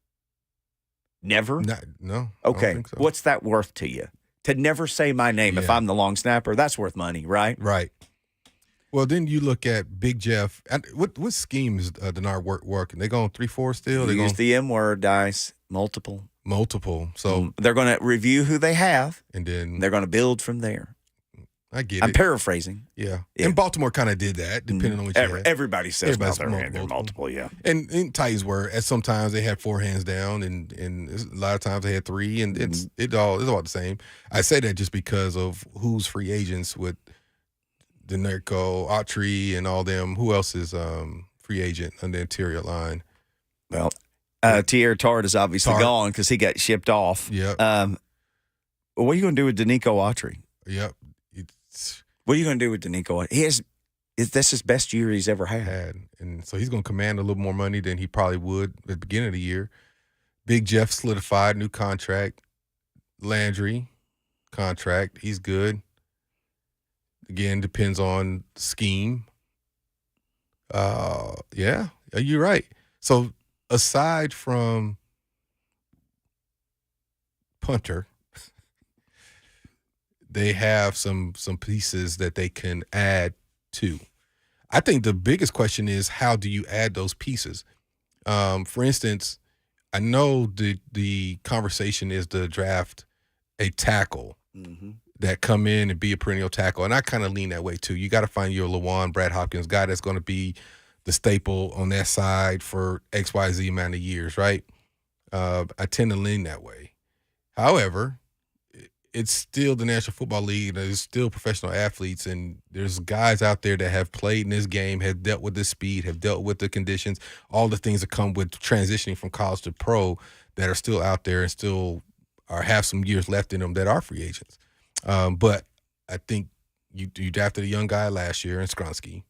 Never? No. Okay. I don't think so. What's that worth to you? To never say my name if I'm the long snapper, that's worth money, right? Right. Well, then you look at Big Jeff. What scheme is Denard working? They going 3-4 still? They use the M word, Dice. Multiple. So they're going to review who they have, and then they're going to build from there. I get it. I'm paraphrasing. Yeah. And Baltimore kind of did that, depending on what you had. Everybody says multiple, yeah. And Titans were, at sometimes they had 4 hands down, and a lot of times they had 3, and it's all the same. I say that just because of who's free agents with Denerco, Autry, and all them. Who else is free agent on the interior line? Well, Tierre Tard is obviously gone because he got shipped off. Yep. What are you going to do with Denico Autry? Yep. What are you going to do with Denico Autry? That's his best year he's ever had. And so he's going to command a little more money than he probably would at the beginning of the year. Big Jeff solidified, new contract. Landry, contract. He's good. Again, depends on scheme. Yeah, you're right. So aside from punter, they have some pieces that they can add to. I think the biggest question is, how do you add those pieces? For instance, I know the conversation is to draft a tackle that come in and be a perennial tackle, and I kind of lean that way too. You got to find your Lawan, Brad Hopkins guy that's going to be the staple on that side for XYZ amount of years, right? I tend to lean that way. However, it's still the National Football League. There's still professional athletes, and there's guys out there that have played in this game, have dealt with the speed, have dealt with the conditions, all the things that come with transitioning from college to pro, that are still out there and still have some years left in them that are free agents. But I think you drafted a young guy last year in Skronsky.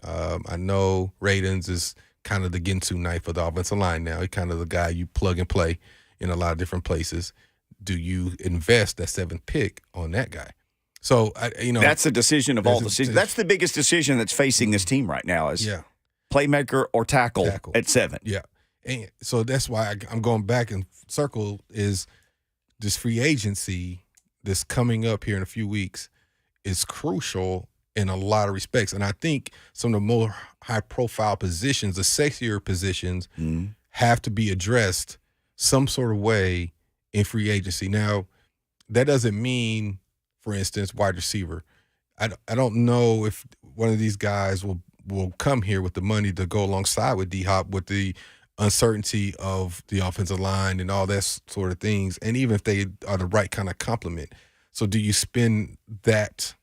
I know Radens is kind of the Ginsu knife of the offensive line now. He's kind of the guy you plug and play in a lot of different places. Do you invest that 7th pick on that guy? So, that's the decision of all decisions. That's the biggest decision that's facing this team right now is playmaker or tackle at 7. Yeah. And so that's why I'm going back in circle is this free agency that's coming up here in a few weeks is crucial in a lot of respects. And I think some of the more high-profile positions, the sexier positions, have to be addressed some sort of way in free agency. Now, that doesn't mean, for instance, wide receiver. I don't know if one of these guys will come here with the money to go alongside with D-Hop with the uncertainty of the offensive line and all that sort of things, and even if they are the right kind of complement. So do you spend that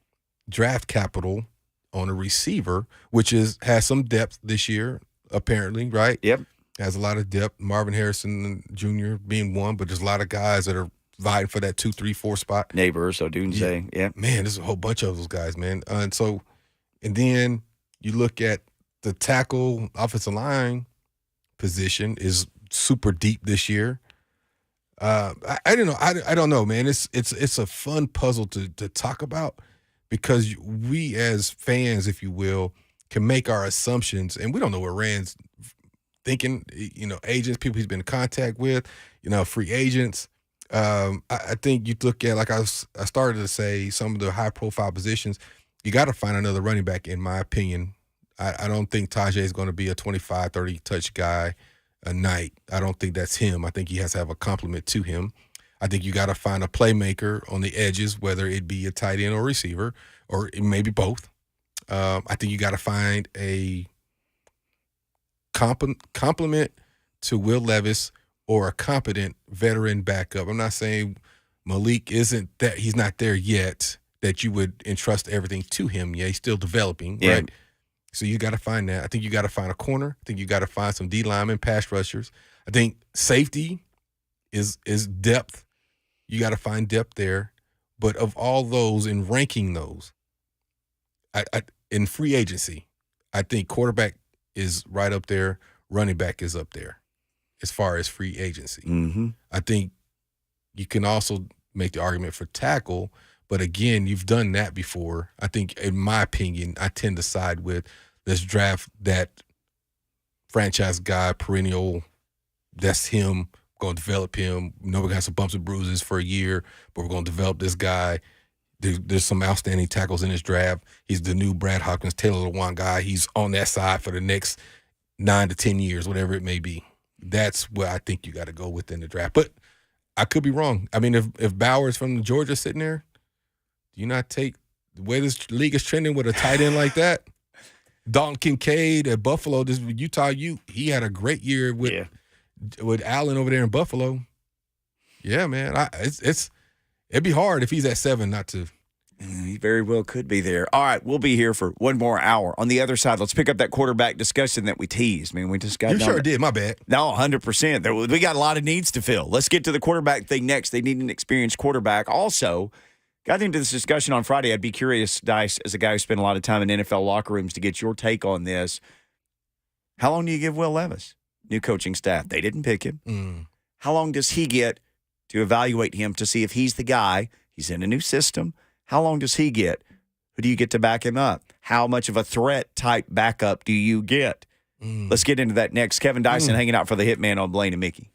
draft capital on a receiver, which has some depth this year, apparently, right? Yep. Has a lot of depth. Marvin Harrison Jr. being one, but there's a lot of guys that are vying for that 2, 3, 4 spot. Neighbors, Odunze, yeah. Man, there's a whole bunch of those guys, man. And then you look at the tackle offensive line position is super deep this year. I don't know. I don't know, man. It's a fun puzzle to talk about because we as fans, if you will, can make our assumptions, and we don't know what Rand's thinking. Agents, people he's been in contact with, free agents. I think you look at, like I started to say, some of the high-profile positions, you got to find another running back, in my opinion. I don't think Tajay is going to be a 25, 30-touch guy a night. I don't think that's him. I think he has to have a complement to him. I think you got to find a playmaker on the edges, whether it be a tight end or receiver, or maybe both. I think you got to find a complement to Will Levis or a competent veteran backup. I'm not saying Malik isn't that, he's not there yet, that you would entrust everything to him. Yeah, he's still developing, right? So you got to find that. I think you got to find a corner. I think you got to find some D linemen, pass rushers. I think safety is depth. You got to find depth there. But of all those, in ranking those, in free agency, I think quarterback is right up there. Running back is up there as far as free agency. Mm-hmm. I think you can also make the argument for tackle. But again, you've done that before. I think, in my opinion, I tend to side with let's draft that franchise guy, perennial. That's him. Going to develop him. We're going to have some bumps and bruises for a year, but we're going to develop this guy. There's some outstanding tackles in this draft. He's the new Brad Hopkins, Taylor Lewan guy. He's on that side for the next 9 to 10 years, whatever it may be. That's where I think you got to go within the draft. But I could be wrong. I mean, if Bowers from Georgia sitting there, do you not take the way this league is trending with a tight end like that? Dalton Kincaid at Buffalo, this Utah he had a great year with Allen over there in Buffalo. Yeah, man. It'd be hard if he's at 7 not to. He very well could be there. All right, we'll be here for one more hour. On the other side, let's pick up that quarterback discussion that we teased. I mean, we just got You sure did, my bad. No, 100%. We got a lot of needs to fill. Let's get to the quarterback thing next. They need an experienced quarterback. Also, got into this discussion on Friday. I'd be curious, Dice, as a guy who spent a lot of time in NFL locker rooms, to get your take on this. How long do you give Will Levis, new coaching staff? They didn't pick him. How long does he get to evaluate him to see if he's the guy? He's in a new system. How long does he get? Who do you get to back him up? How much of a threat type backup do you get? Let's get into that next. Kevin Dyson hanging out for the Hitman on Blaine and Mickey.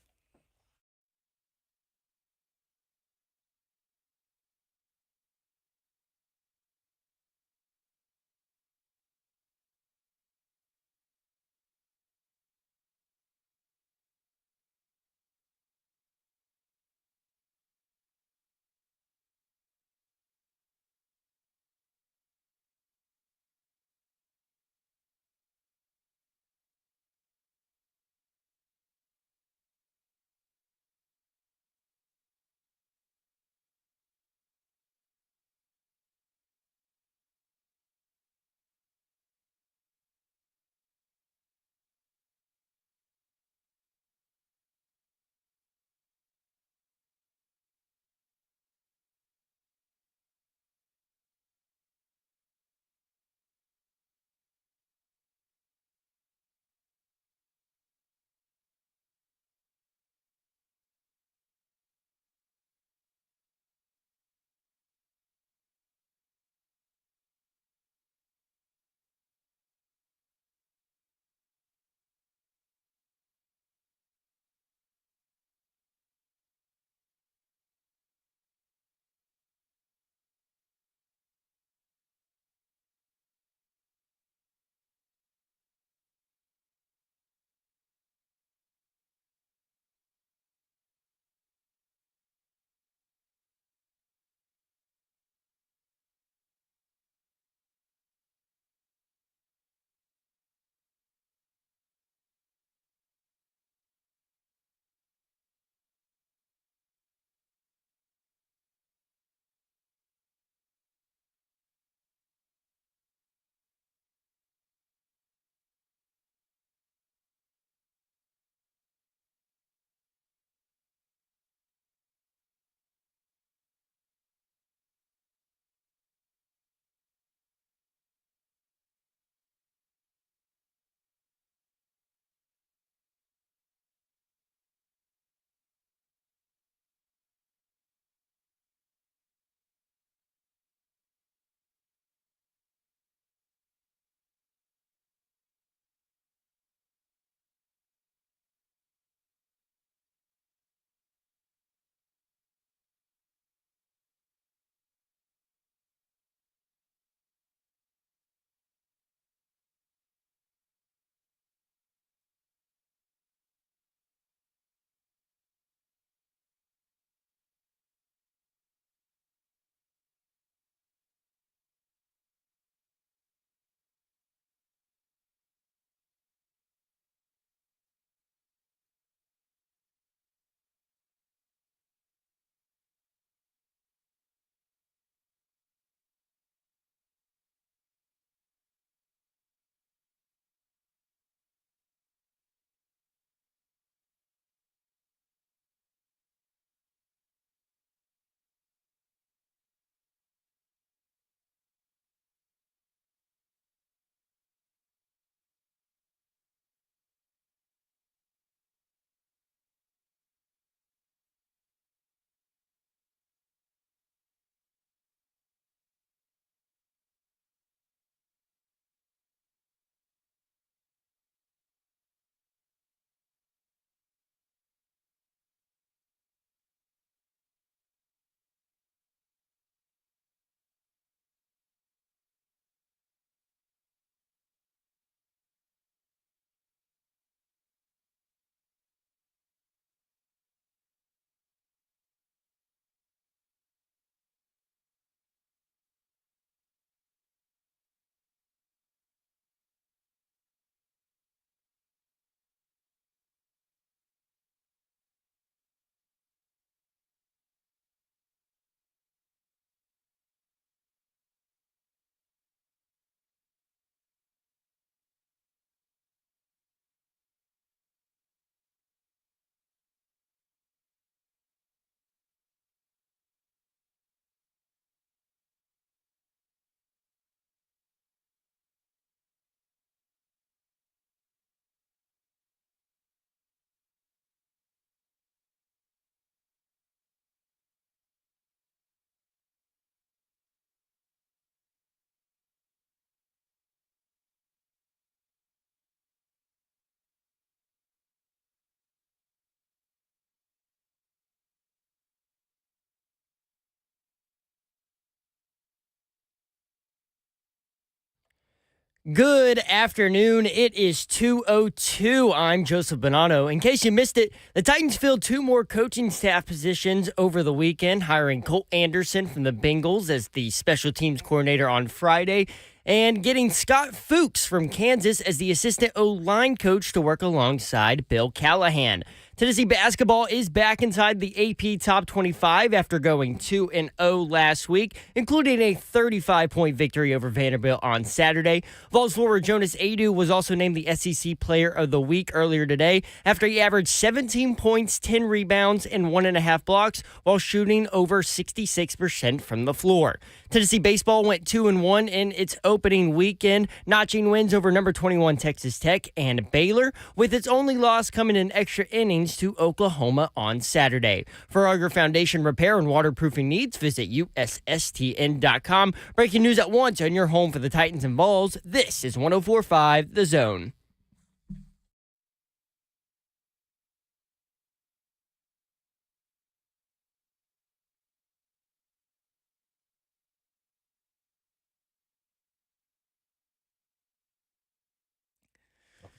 Good afternoon. It is 2:02. I'm Joseph Bonanno. In case you missed it, the Titans filled 2 more coaching staff positions over the weekend, hiring Colt Anderson from the Bengals as the special teams coordinator on Friday and getting Scott Fuchs from Kansas as the assistant O-line coach to work alongside Bill Callahan. Tennessee basketball is back inside the AP Top 25 after going 2-0 last week, including a 35-point victory over Vanderbilt on Saturday. Vols forward Jonas Adu was also named the SEC Player of the Week earlier today after he averaged 17 points, 10 rebounds, and 1.5 blocks while shooting over 66% from the floor. Tennessee baseball went 2-1 in its opening weekend, notching wins over number 21 Texas Tech and Baylor, with its only loss coming in extra innings to Oklahoma on Saturday. For all your foundation repair and waterproofing needs, visit USSTN.com. Breaking news at once on your home for the Titans and Vols. This is 104.5 The Zone.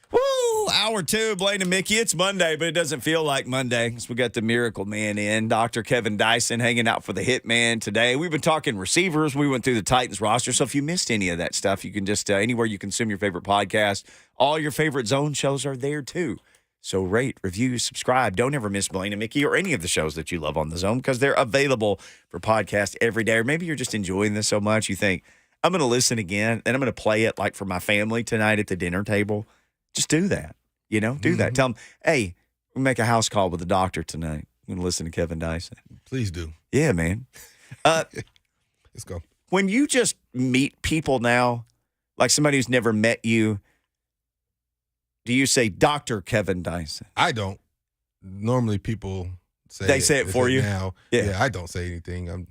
Woo! Hour 2, Blaine and Mickey. It's Monday, but it doesn't feel like Monday because we got the Miracle Man in. Dr. Kevin Dyson hanging out for the Hitman today. We've been talking receivers. We went through the Titans roster. So if you missed any of that stuff, you can just, anywhere you consume your favorite podcast, all your favorite Zone shows are there too. So rate, review, subscribe. Don't ever miss Blaine and Mickey or any of the shows that you love on the Zone because they're available for podcast every day. Or maybe you're just enjoying this so much you think, I'm going to listen again and I'm going to play it like for my family tonight at the dinner table. Just do that. Do that. Tell them, hey, we make a house call with the doctor tonight. I'm going to listen to Kevin Dyson. Please do. Yeah, man. Let's go. When you just meet people now, like somebody who's never met you, do you say Dr. Kevin Dyson? I don't. Normally people say They say it for you? now. Yeah. I don't say anything. I'm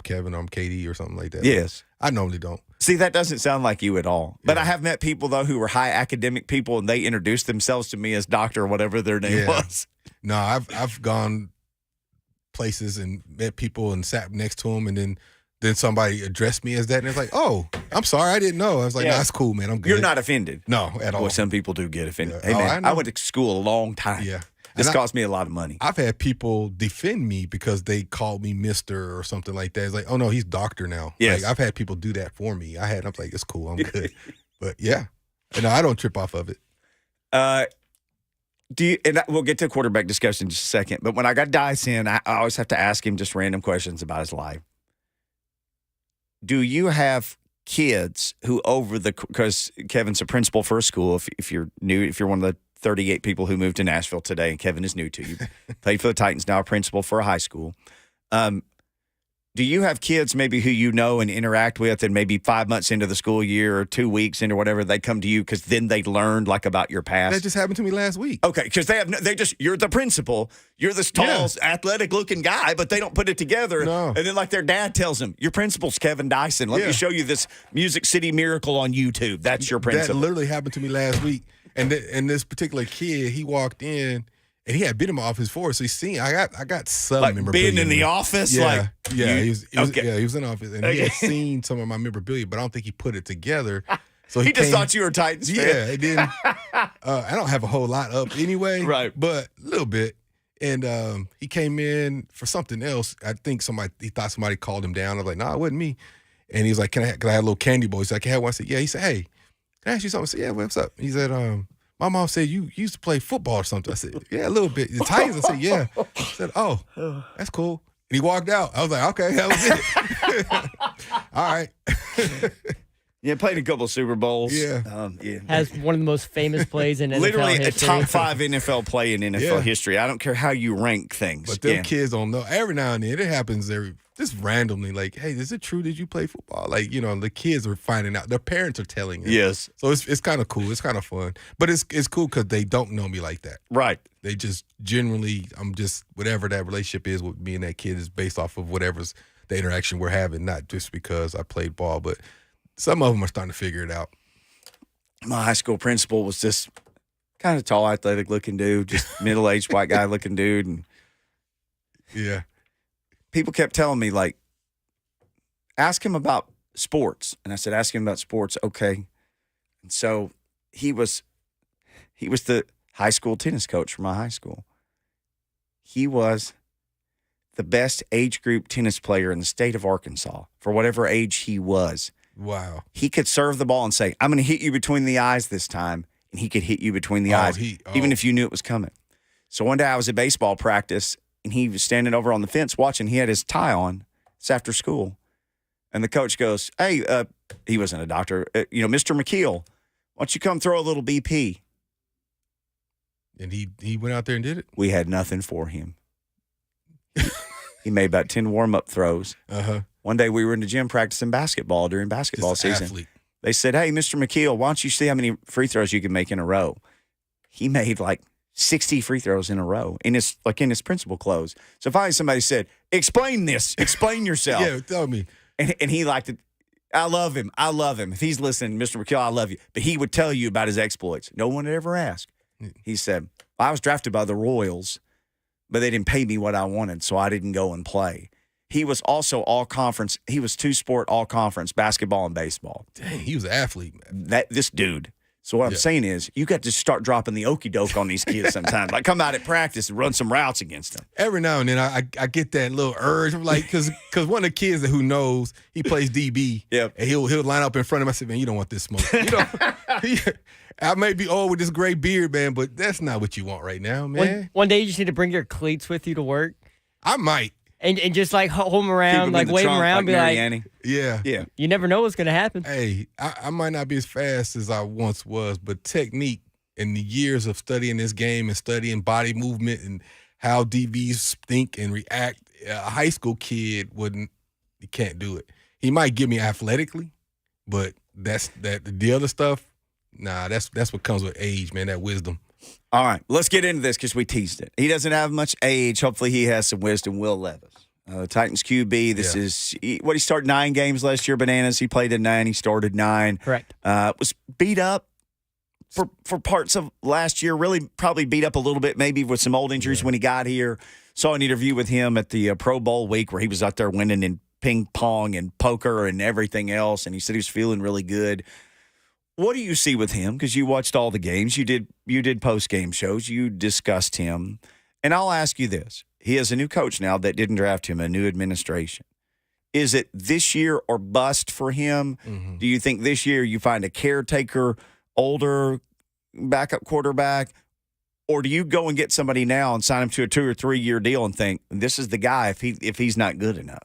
Kevin or I'm Katie or something like that. Yes. I normally don't. See, that doesn't sound like you at all. But Yeah. I have met people, though, who were high academic people, and they introduced themselves to me as doctor or whatever their name was. No, I've gone places and met people and sat next to them, and then somebody addressed me as that, and it's like, oh, I'm sorry, I didn't know. I was like, Yeah. nah, it's cool, man. I'm good. You're not offended. No, at all. Boy, some people do get offended. Yeah. Hey, Oh, man, I I know. went to school a long time. Yeah. This And cost me a lot of money. I've had people defend me because they called me Mr. or something like that. It's like, oh no, he's doctor now. Yes. Like, I've had people do that for me. I'm like, it's cool, I'm good. But yeah, no, I don't trip off of it. We'll get to quarterback discussion in just a second, but when I got Dyson, I always have to ask him just random questions about his life. Do you have kids who because Kevin's a principal for a school, if you're one of the 38 people who moved to Nashville today, and Kevin is new to you, played for the Titans, now a principal for a high school. Do you have kids maybe who you know and interact with, and maybe 5 months into the school year or 2 weeks into whatever, they come to you because then they learned like about your past? That just happened to me last week. Okay, because you're the principal, you're this tall, athletic looking guy, but they don't put it together. No. And then like their dad tells them, your principal's Kevin Dyson. Let me show you this Music City Miracle on YouTube. That's your principal. That literally happened to me last week. And this particular kid, he walked in and he had been in my office before, so he's seen. I got some like memorabilia. being in the office, Yeah, he was in the office, and he had Okay. seen some of my memorabilia, but I don't think he put it together. So he just thought you were a Titans fan. Yeah, it didn't. I don't have a whole lot up anyway, Right. But a little bit. And he came in for something else. I think he thought somebody called him down. I was like, nah, it wasn't me. And he was like, can I have a little candy boy? He's like, I have one. I said, yeah. He said, hey, can I ask you something? I said, yeah, what's up? He said, my mom said you used to play football or something. I said, yeah, a little bit. The Titans? I said, yeah. I said, oh, that's cool. And he walked out. I was like, okay, that was it. All right. Yeah, played a couple of Super Bowls. Yeah. Has one of the most famous plays in NFL Literally history. a top 5 NFL play in NFL history. I don't care how you rank things. But them kids don't know. Every now and then, it happens just randomly. Like, hey, is it true that you play football? Like, the kids are finding out. Their parents are telling them. Yes. So it's kind of cool. It's kind of fun. But it's cool because they don't know me like that. Right. They just generally, I'm just, whatever that relationship is with me and that kid is based off of whatever's the interaction we're having, not just because I played ball, but some of them are starting to figure it out. My high school principal was this kind of tall, athletic-looking dude, just middle-aged white guy-looking dude. And Yeah. people kept telling me, like, ask him about sports. And I said, ask him about sports. Okay. And so he was the high school tennis coach for my high school. He was the best age group tennis player in the state of Arkansas for whatever age he was. Wow. He could serve the ball and say, I'm going to hit you between the eyes this time. And he could hit you between the eyes, even if you knew it was coming. So one day I was at baseball practice, and he was standing over on the fence watching. He had his tie on. It's after school. And the coach goes, hey, he wasn't a doctor, Mr. McKee, why don't you come throw a little BP? And he went out there and did it? We had nothing for him. He made about 10 warm-up throws. Uh-huh. One day we were in the gym practicing basketball during basketball season. Athlete. They said, hey, Mr. McKee, why don't you see how many free throws you can make in a row? He made like 60 free throws in a row in his principal clothes. So finally somebody said, explain this. Explain yourself. Yeah, tell me. And he liked it. I love him. If he's listening, Mr. McKee, I love you. But he would tell you about his exploits. No one had ever asked. He said, I was drafted by the Royals, but they didn't pay me what I wanted, so I didn't go and play. He was also all-conference. He was two-sport all-conference, basketball and baseball. Dang, he was an athlete, man. This dude. So what I'm saying is you got to start dropping the okie doke on these kids sometimes. Like come out at practice and run some routes against them. Every now and then I get that little urge. I'm like, because one of the kids who knows, he plays DB. Yep. And he'll line up in front of him. I said, man, you don't want this smoke. I may be old with this gray beard, man, but that's not what you want right now, man. One day you just need to bring your cleats with you to work. I might. And just like hold them around, like wave them around, be like, yeah. You never know what's going to happen. Hey, I might not be as fast as I once was, but technique and the years of studying this game and studying body movement and how DBs think and react, a high school kid he can't do it. He might get me athletically, but the other stuff, nah, that's what comes with age, man, that wisdom. All right, let's get into this because we teased it. He doesn't have much age. Hopefully he has some wisdom. Will Levis, Titans QB. This is he started 9 games last year, Bananas. He played in 9. He started 9. Correct. Was beat up for parts of last year, really probably beat up a little bit maybe with some old injuries when he got here. Saw an interview with him at the Pro Bowl week where he was out there winning in ping pong and poker and everything else, and he said he was feeling really good. What do you see with him? Because you watched all the games. You did post-game shows. You discussed him. And I'll ask you this. He has a new coach now that didn't draft him, a new administration. Is it this year or bust for him? Mm-hmm. Do you think this year you find a caretaker, older backup quarterback? Or do you go and get somebody now and sign him to a 2 or 3 year deal and think, this is the guy if he's not good enough?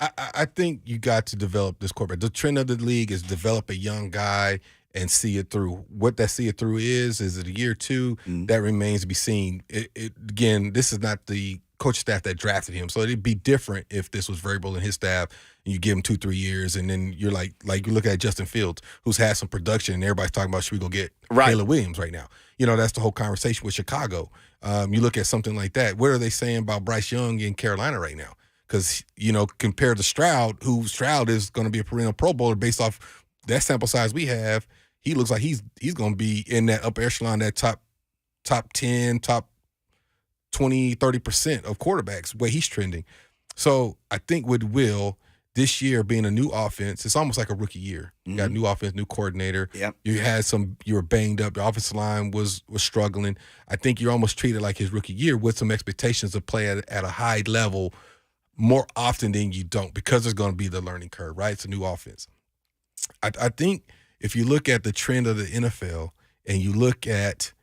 I think you got to develop this quarterback. The trend of the league is develop a young guy and see it through. What that see it through is it a year or two? That remains to be seen. Again, this is not the coach staff that drafted him, so it'd be different if this was variable in his staff and you give him 2-3 years, and then you're like you look at Justin Fields, who's had some production, and everybody's talking about should we go get Caleb Williams right now? That's the whole conversation with Chicago. You look at something like that. What are they saying about Bryce Young in Carolina right now? Because, compared to Stroud is going to be a perennial Pro Bowler based off that sample size we have, he looks like he's going to be in that upper echelon, that top 10, top 20, 30% of quarterbacks, where he's trending. So I think with Will, this year being a new offense, it's almost like a rookie year. You got a new offense, new coordinator. Yep. You were banged up. The offensive line was struggling. I think you're almost treated like his rookie year with some expectations of play at a high level more often than you don't, because there's going to be the learning curve, right? It's a new offense. I think if you look at the trend of the NFL and you look at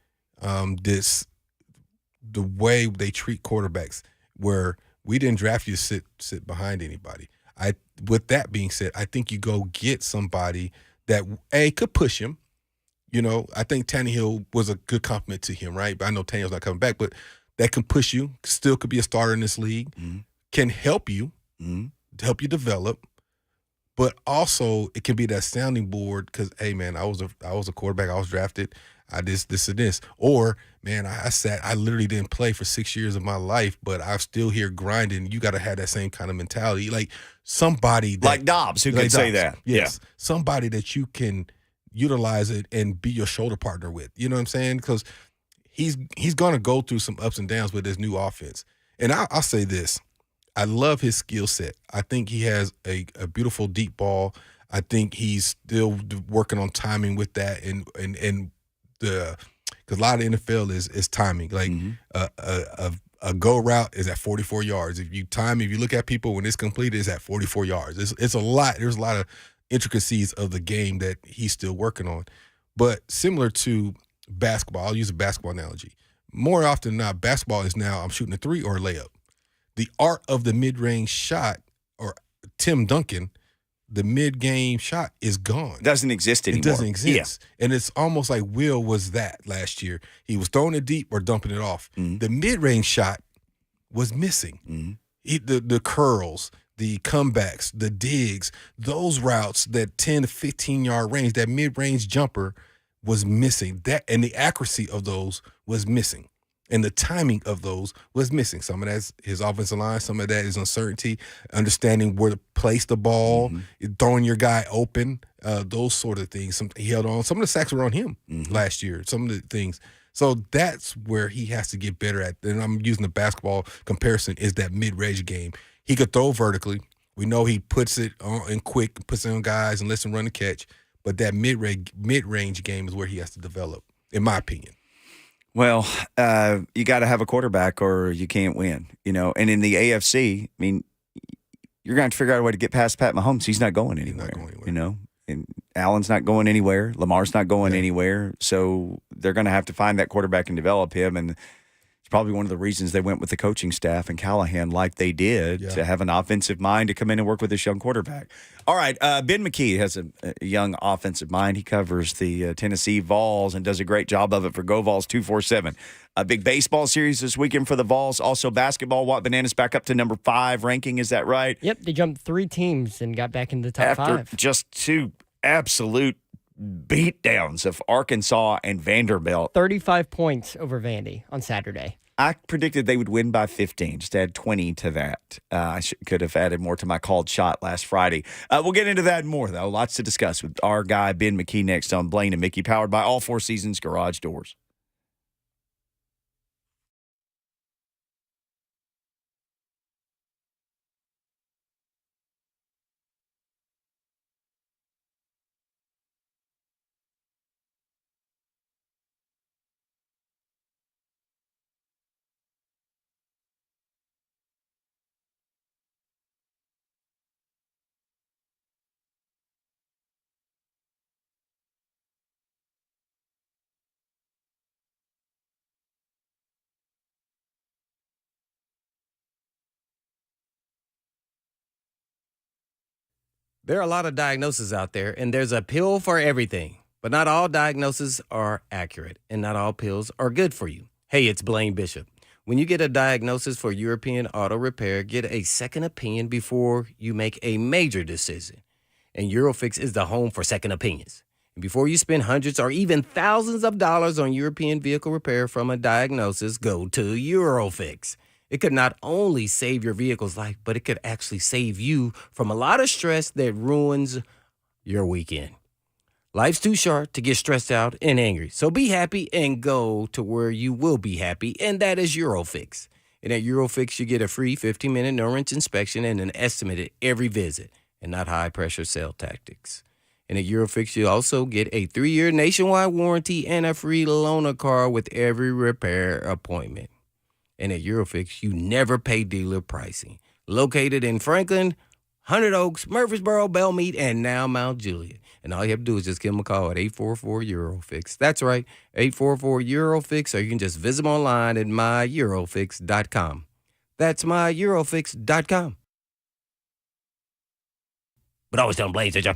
the way they treat quarterbacks, where we didn't draft you to sit behind anybody. With that being said, I think you go get somebody that could push him. I think Tannehill was a good compliment to him, right? But I know Tannehill's not coming back, but that can push you. Still could be a starter in this league. Can help you, help you develop, but also it can be that sounding board because, hey, man, I was a quarterback. I was drafted. I this and this. Or, man, I literally didn't play for 6 years of my life, but I'm still here grinding. You got to have that same kind of mentality. Like somebody like Dobbs who could say that. Yes. Yeah. Somebody that you can utilize it and be your shoulder partner with. You know what I'm saying? Because he's going to go through some ups and downs with his new offense. And I'll say this. I love his skill set. I think he has a beautiful deep ball. I think he's still working on timing with that, and the because a lot of NFL is timing. Like a go route is at 44 yards. If you look at people when it's completed, it's at 44 yards. It's a lot. There's a lot of intricacies of the game that he's still working on. But similar to basketball, I'll use a basketball analogy. More often than not, basketball is now I'm shooting a three or a layup. The art of the mid-range shot, or Tim Duncan, the mid-game shot is gone. Doesn't exist anymore. It doesn't exist. Yeah. And it's almost like Will was that last year. He was throwing it deep or dumping it off. Mm-hmm. The mid-range shot was missing. Mm-hmm. The curls, the comebacks, the digs, those routes, that 10 to 15-yard range, that mid-range jumper was missing. That and the accuracy of those was missing. And the timing of those was missing. Some of that's his offensive line. Some of that is uncertainty, understanding where to place the ball, throwing your guy open, those sort of things. He held on. Some of the sacks were on him last year, some of the things. So that's where he has to get better at. And I'm using the basketball comparison, is that mid-range game. He could throw vertically. We know he puts it on in quick, puts it on guys and lets them run the catch. But that mid-range game is where he has to develop, in my opinion. Well, you got to have a quarterback or you can't win, And in the AFC, I mean, you're going to have to figure out a way to get past Pat Mahomes. He's not going anywhere, And Allen's not going anywhere. Lamar's not going anywhere. So they're going to have to find that quarterback and develop him. And it's probably one of the reasons they went with the coaching staff and Callahan like they did, to have an offensive mind to come in and work with this young quarterback. All right, Ben McKee has a young offensive mind. He covers the Tennessee Vols and does a great job of it for GoVols247. A big baseball series this weekend for the Vols. Also basketball. Watt Bananas back up to number 5 ranking. Is that right? Yep, they jumped 3 teams and got back into the top 5. After just 2 absolute beatdowns of Arkansas and Vanderbilt. 35 points over Vandy on Saturday. I predicted they would win by 15. Just add 20 to that. I could have added more to my called shot last Friday. We'll get into that and more, though. Lots to discuss with our guy, Ben McKee, next on Blaine and Mickey, powered by All Four Seasons Garage Doors. There are a lot of diagnoses out there, and there's a pill for everything. But not all diagnoses are accurate, and not all pills are good for you. Hey, it's Blaine Bishop. When you get a diagnosis for European Auto Repair, get a second opinion before you make a major decision. And Eurofix is the home for second opinions. And before you spend hundreds or even thousands of dollars on European vehicle repair from a diagnosis, go to Eurofix. It could not only save your vehicle's life, but it could actually save you from a lot of stress that ruins your weekend. Life's too short to get stressed out and angry. So be happy and go to where you will be happy, and that is Eurofix. And at Eurofix, you get a free 15-minute no-wrench inspection and an estimate at every visit, and not high-pressure sale tactics. And at Eurofix, you also get a 3-year nationwide warranty and a free loaner car with every repair appointment. And at Eurofix, you never pay dealer pricing. Located in Franklin, Hundred Oaks, Murfreesboro, Belmead, and now Mount Juliet. And all you have to do is just give them a call at 844-EUROFIX. That's right, 844-EUROFIX, or you can just visit them online at myEurofix.com. That's myEurofix.com. But always tell them Blaze, did you?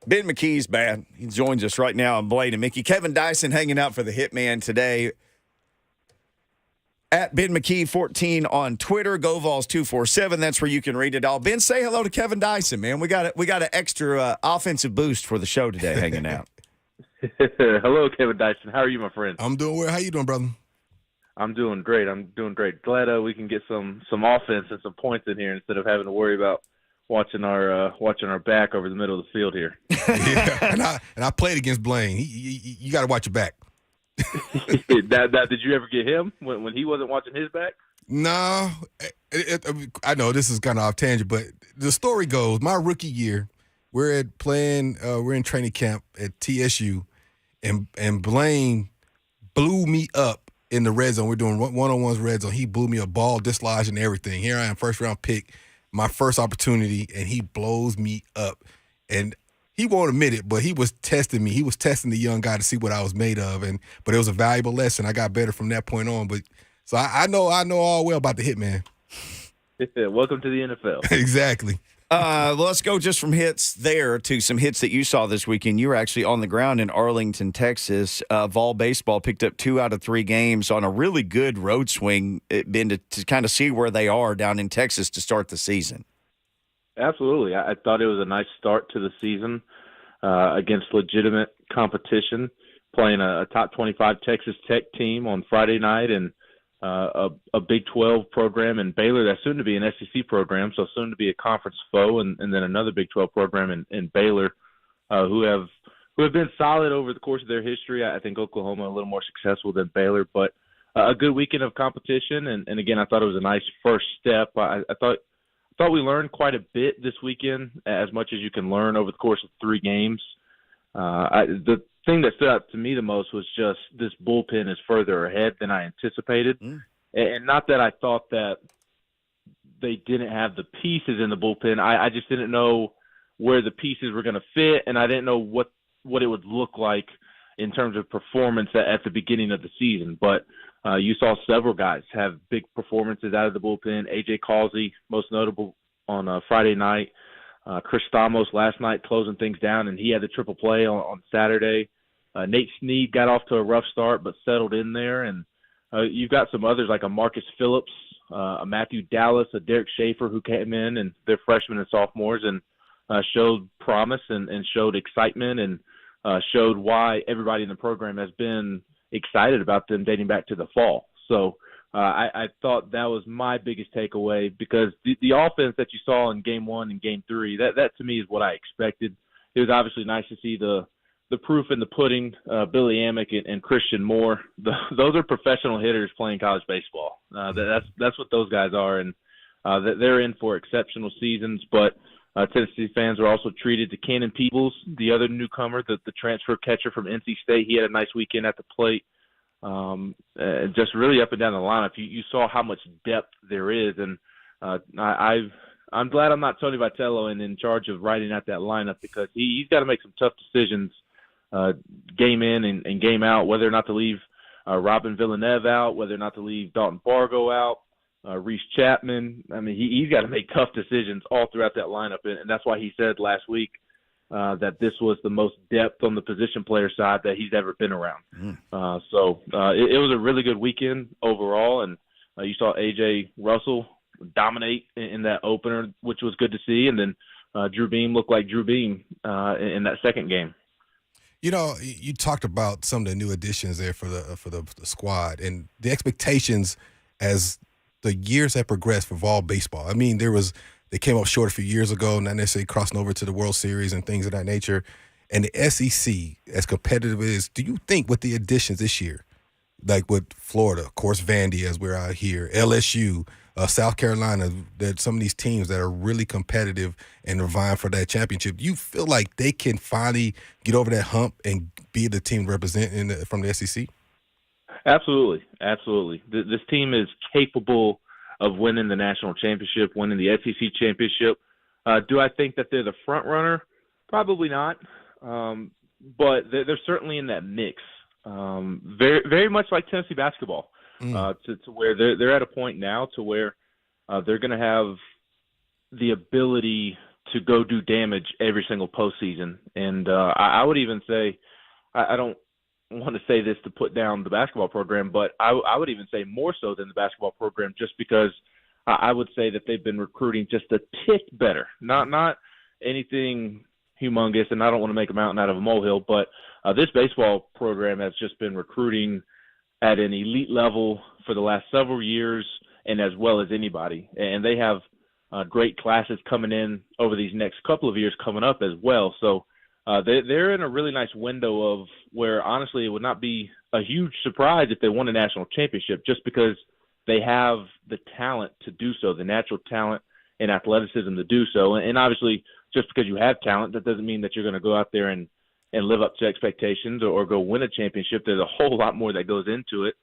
Ben McKee's bad. He joins us right now on Blaine and Mickey. Kevin Dyson hanging out for the Hitman today. At Ben McKee 14 on Twitter, GoVols247. That's where you can read it all. Ben, say hello to Kevin Dyson, man. We got an extra offensive boost for the show today hanging out. Hello, Kevin Dyson. How are you, my friend? I'm doing well. How you doing, brother? I'm doing great. Glad we can get some offense and some points in here instead of having to worry about watching our back over the middle of the field here. Yeah, and I played against Blaine. You got to watch your back. Did you ever get him when he wasn't watching his back? No, I know this is kind of off tangent, but the story goes: my rookie year, we're in training camp at TSU, and Blaine blew me up in the red zone. We're doing one-on-ones red zone. He blew me a ball, dislodge, and everything. Here I am, first round pick, my first opportunity, and he blows me up. And he won't admit it, but he was testing me. He was testing the young guy to see what I was made of, but it was a valuable lesson. I got better from that point on. But so I know all well about the Hitman. Welcome to the NFL. Exactly. Let's go just from hits there to some hits that you saw this weekend. You were actually on the ground in Arlington, Texas. Vol Baseball picked up 2 out of 3 games on a really good road swing, to kind of see where they are down in Texas to start the season. Absolutely. I thought it was a nice start to the season against legitimate competition, playing a top 25 Texas Tech team on Friday night and a Big 12 program in Baylor that's soon to be an SEC program, so soon to be a conference foe, and then another Big 12 program in Baylor who have been solid over the course of their history. I think Oklahoma a little more successful than Baylor, but a good weekend of competition, and again, I thought it was a nice first step. I thought we learned quite a bit this weekend, as much as you can learn over the course of 3 games. The thing that stood out to me the most was just this bullpen is further ahead than I anticipated. And not that I thought that they didn't have the pieces in the bullpen. I just didn't know where the pieces were going to fit, and I didn't know what it would look like in terms of performance at the beginning of the season. But you saw several guys have big performances out of the bullpen. A.J. Causey, most notable on Friday night. Chris Stamos last night closing things down, and he had the triple play on Saturday. Nate Snead got off to a rough start but settled in there. And you've got some others like a Marcus Phillips, a Matthew Dallas, a Derek Schaefer who came in, and they're freshmen and sophomores, and showed promise and showed excitement and showed why everybody in the program has been excited about them dating back to the fall. So I thought that was my biggest takeaway, because the offense that you saw in Game 1 and Game 3, that to me is what I expected. It was obviously nice to see the proof in the pudding, Billy Amick and Christian Moore. Those are professional hitters playing college baseball. That's what those guys are, and they're in for exceptional seasons. But Tennessee fans are also treated to Cannon Peebles, the other newcomer, the transfer catcher from NC State. He had a nice weekend at the plate. Just really up and down the lineup. You saw how much depth there is, and I'm glad I'm not Tony Vitello and in charge of writing out that lineup, because he's got to make some tough decisions game in and game out, whether or not to leave Robin Villeneuve out, whether or not to leave Dalton Bargo out, Reese Chapman. I mean, he's got to make tough decisions all throughout that lineup, and that's why he said last week that this was the most depth on the position player side that he's ever been around. So it was a really good weekend overall, and you saw A.J. Russell dominate in that opener, which was good to see, and then Drew Beam looked like Drew Beam in that second game. You know, you talked about some of the new additions there for the squad and the expectations as the years have progressed for Vol baseball. I mean, they came up short a few years ago, not necessarily crossing over to the World Series and things of that nature. And the SEC, as competitive as it is, do you think with the additions this year, like with Florida, of course, Vandy, as we're out here, LSU, South Carolina, that some of these teams that are really competitive and are vying for that championship, do you feel like they can finally get over that hump and be the team representing from the SEC? Absolutely. This team is capable of winning the national championship, winning the SEC championship. Do I think that they're the front runner? Probably not, but they're certainly in that mix. Very, very much like Tennessee basketball, to where they're at a point now to where they're going to have the ability to go do damage every single postseason. And I would even say, I don't want to say this to put down the basketball program, but I would even say more so than the basketball program, just because I would say that they've been recruiting just a tick better. Not anything humongous, and I don't want to make a mountain out of a molehill, but this baseball program has just been recruiting at an elite level for the last several years, and as well as anybody. And they have great classes coming in over these next couple of years coming up as well. So they're in a really nice window of where, honestly, it would not be a huge surprise if they won a national championship, just because they have the talent to do so, the natural talent and athleticism to do so. And obviously, just because you have talent, that doesn't mean that you're going to go out there and live up to expectations or go win a championship. There's a whole lot more that goes into it.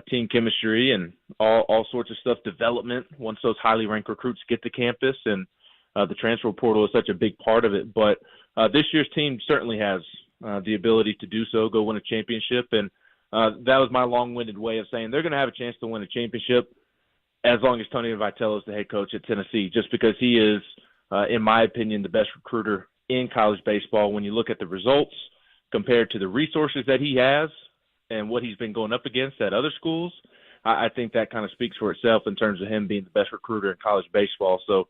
Team chemistry and all sorts of stuff, development, once those highly ranked recruits get to campus, and the transfer portal is such a big part of it. But this year's team certainly has the ability to do so, go win a championship. And that was my long-winded way of saying they're going to have a chance to win a championship as long as Tony Vitello is the head coach at Tennessee, just because he is, in my opinion, the best recruiter in college baseball. When you look at the results compared to the resources that he has and what he's been going up against at other schools, I think that kind of speaks for itself in terms of him being the best recruiter in college baseball. So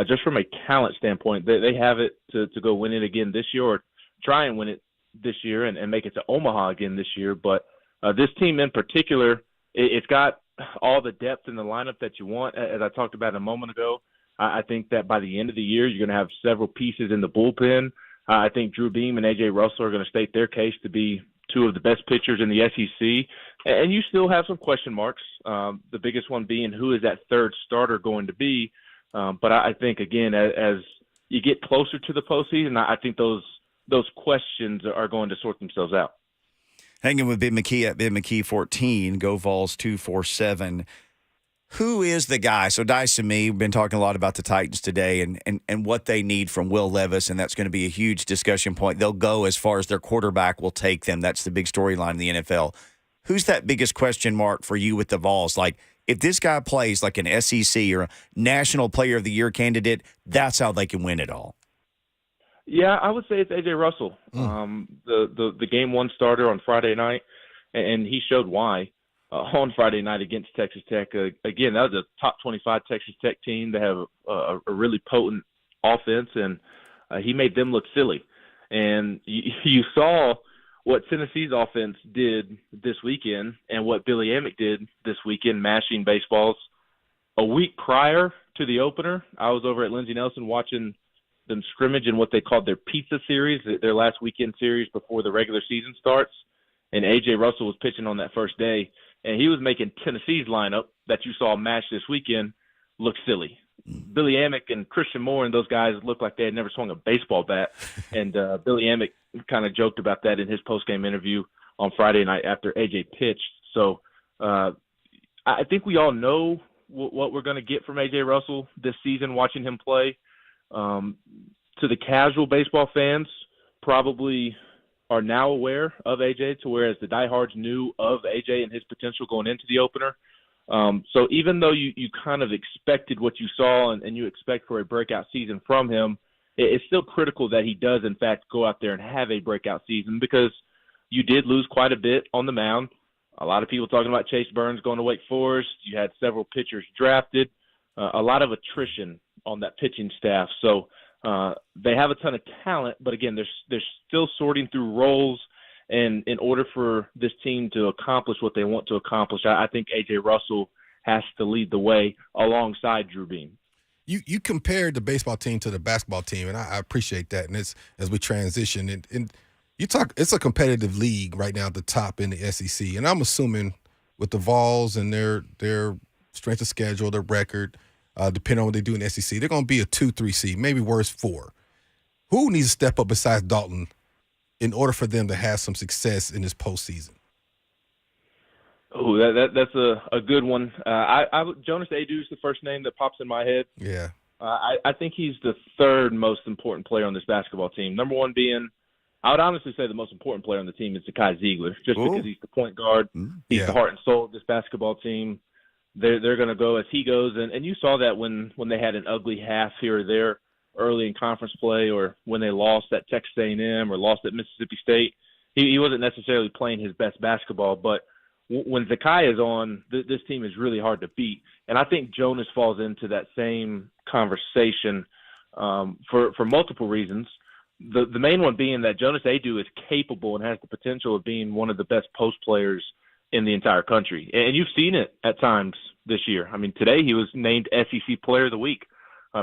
just from a talent standpoint, they have it to go win it again this year, or try and win it this year and make it to Omaha again this year. But this team in particular, it's got all the depth in the lineup that you want. As I talked about a moment ago, I think that by the end of the year, you're going to have several pieces in the bullpen. I think Drew Beam and A.J. Russell are going to state their case to be two of the best pitchers in the SEC. And you still have some question marks, the biggest one being who is that third starter going to be. But I think, again, as you get closer to the postseason, I think those questions are going to sort themselves out. Hanging with Ben McKee at Ben McKee 14, GoVols247. Who is the guy? So Dyson, me, we've been talking a lot about the Titans today and what they need from Will Levis, and that's going to be a huge discussion point. They'll go as far as their quarterback will take them. That's the big storyline in the NFL. Who's that biggest question mark for you with the Vols? Like, if this guy plays like an SEC or a National Player of the Year candidate, that's how they can win it all. Yeah, I would say it's A.J. Russell, the game one starter on Friday night, and he showed why. On Friday night against Texas Tech. Again, that was a top 25 Texas Tech team. They have a really potent offense, and he made them look silly. And you saw what Tennessee's offense did this weekend and what Billy Amick did this weekend, mashing baseballs. A week prior to the opener, I was over at Lindsey Nelson watching them scrimmage in what they called their pizza series, their last weekend series before the regular season starts. And A.J. Russell was pitching on that first day. And he was making Tennessee's lineup that you saw match this weekend look silly. Billy Amick and Christian Moore and those guys looked like they had never swung a baseball bat. And Billy Amick kind of joked about that in his postgame interview on Friday night after AJ pitched. So I think we all know what we're going to get from A.J. Russell this season watching him play. To the casual baseball fans, probably – are now aware of AJ, to whereas the diehards knew of AJ and his potential going into the opener. So even though you kind of expected what you saw and you expect for a breakout season from him, it's still critical that he does, in fact, go out there and have a breakout season, because you did lose quite a bit on the mound. A lot of people talking about Chase Burns going to Wake Forest. You had several pitchers drafted, a lot of attrition on that pitching staff. So they have a ton of talent, but again, they're still sorting through roles. And in order for this team to accomplish what they want to accomplish, I think A.J. Russell has to lead the way alongside Drew Beam. You compared the baseball team to the basketball team, and I appreciate that. And it's as we transition, and you talk, it's a competitive league right now at the top in the SEC. And I'm assuming with the Vols and their strength of schedule, their record, depending on what they do in the SEC, they're going to be a 2-3 seed, maybe worse 4. Who needs to step up besides Dalton in order for them to have some success in this postseason? Oh, that's a good one. Jonas Aidoo is the first name that pops in my head. Yeah. I think he's the third most important player on this basketball team. Number one being, I would honestly say the most important player on the team is Zakai Ziegler, just because he's the point guard. He's the heart and soul of this basketball team. They're going to go as he goes, and you saw that when they had an ugly half here or there early in conference play or when they lost at Texas A&M or lost at Mississippi State. He wasn't necessarily playing his best basketball, but when Zakai is on, this team is really hard to beat. And I think Jonas falls into that same conversation for multiple reasons. The main one being that Jonas Adu is capable and has the potential of being one of the best post players in the entire country. And you've seen it at times this year. I mean, today he was named SEC Player of the Week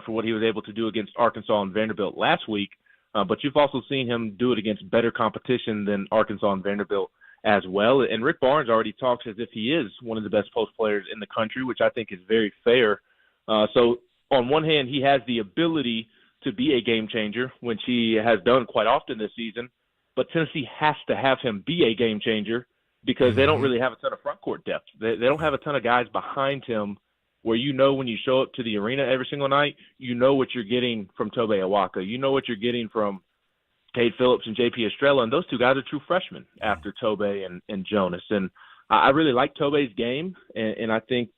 for what he was able to do against Arkansas and Vanderbilt last week. But you've also seen him do it against better competition than Arkansas and Vanderbilt as well. And Rick Barnes already talks as if he is one of the best post players in the country, which I think is very fair. So on one hand, he has the ability to be a game changer, which he has done quite often this season. But Tennessee has to have him be a game changer because they don't really have a ton of front court depth. They don't have a ton of guys behind him where you know when you show up to the arena every single night, you know what you're getting from Tobe Awaka. You know what you're getting from Cade Phillips and J.P. Estrella, and those two guys are true freshmen after Tobe and Jonas. And I really like Tobe's game, and I think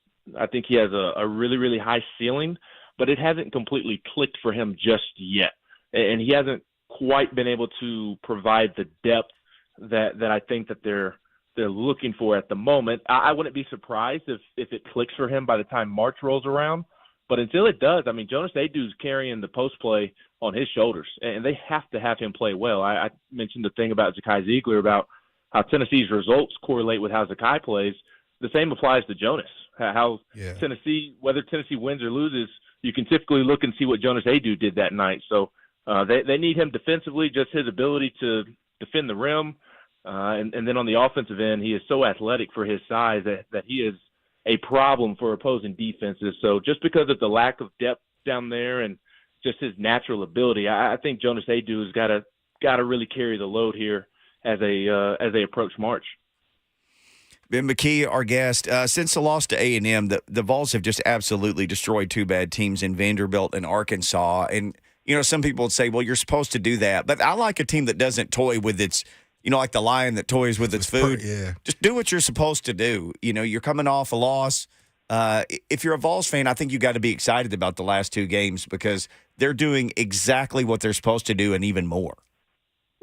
he has a really, really high ceiling, but it hasn't completely clicked for him just yet. And he hasn't quite been able to provide the depth that I think that they're looking for at the moment. I wouldn't be surprised if it clicks for him by the time March rolls around. But until it does, I mean, Jonas Adu's carrying the post play on his shoulders, and they have to have him play well. I mentioned the thing about Zakai Ziegler about how Tennessee's results correlate with how Zakai plays. The same applies to Jonas. Tennessee, whether Tennessee wins or loses, you can typically look and see what Jonas Adu did that night. So they need him defensively, just his ability to defend the rim. And then on the offensive end, he is so athletic for his size that he is a problem for opposing defenses. So just because of the lack of depth down there and just his natural ability, I think Jonas Adu has got to really carry the load here as they approach March. Ben McKee, our guest. Since the loss to A&M, the Vols have just absolutely destroyed two bad teams in Vanderbilt and Arkansas. And, you know, some people would say, well, you're supposed to do that. But I like a team that doesn't toy with its, you know, like the lion that toys with its food. Yeah. Just do what you're supposed to do. You know, you're coming off a loss. If you're a Vols fan, I think you got to be excited about the last two games because they're doing exactly what they're supposed to do and even more.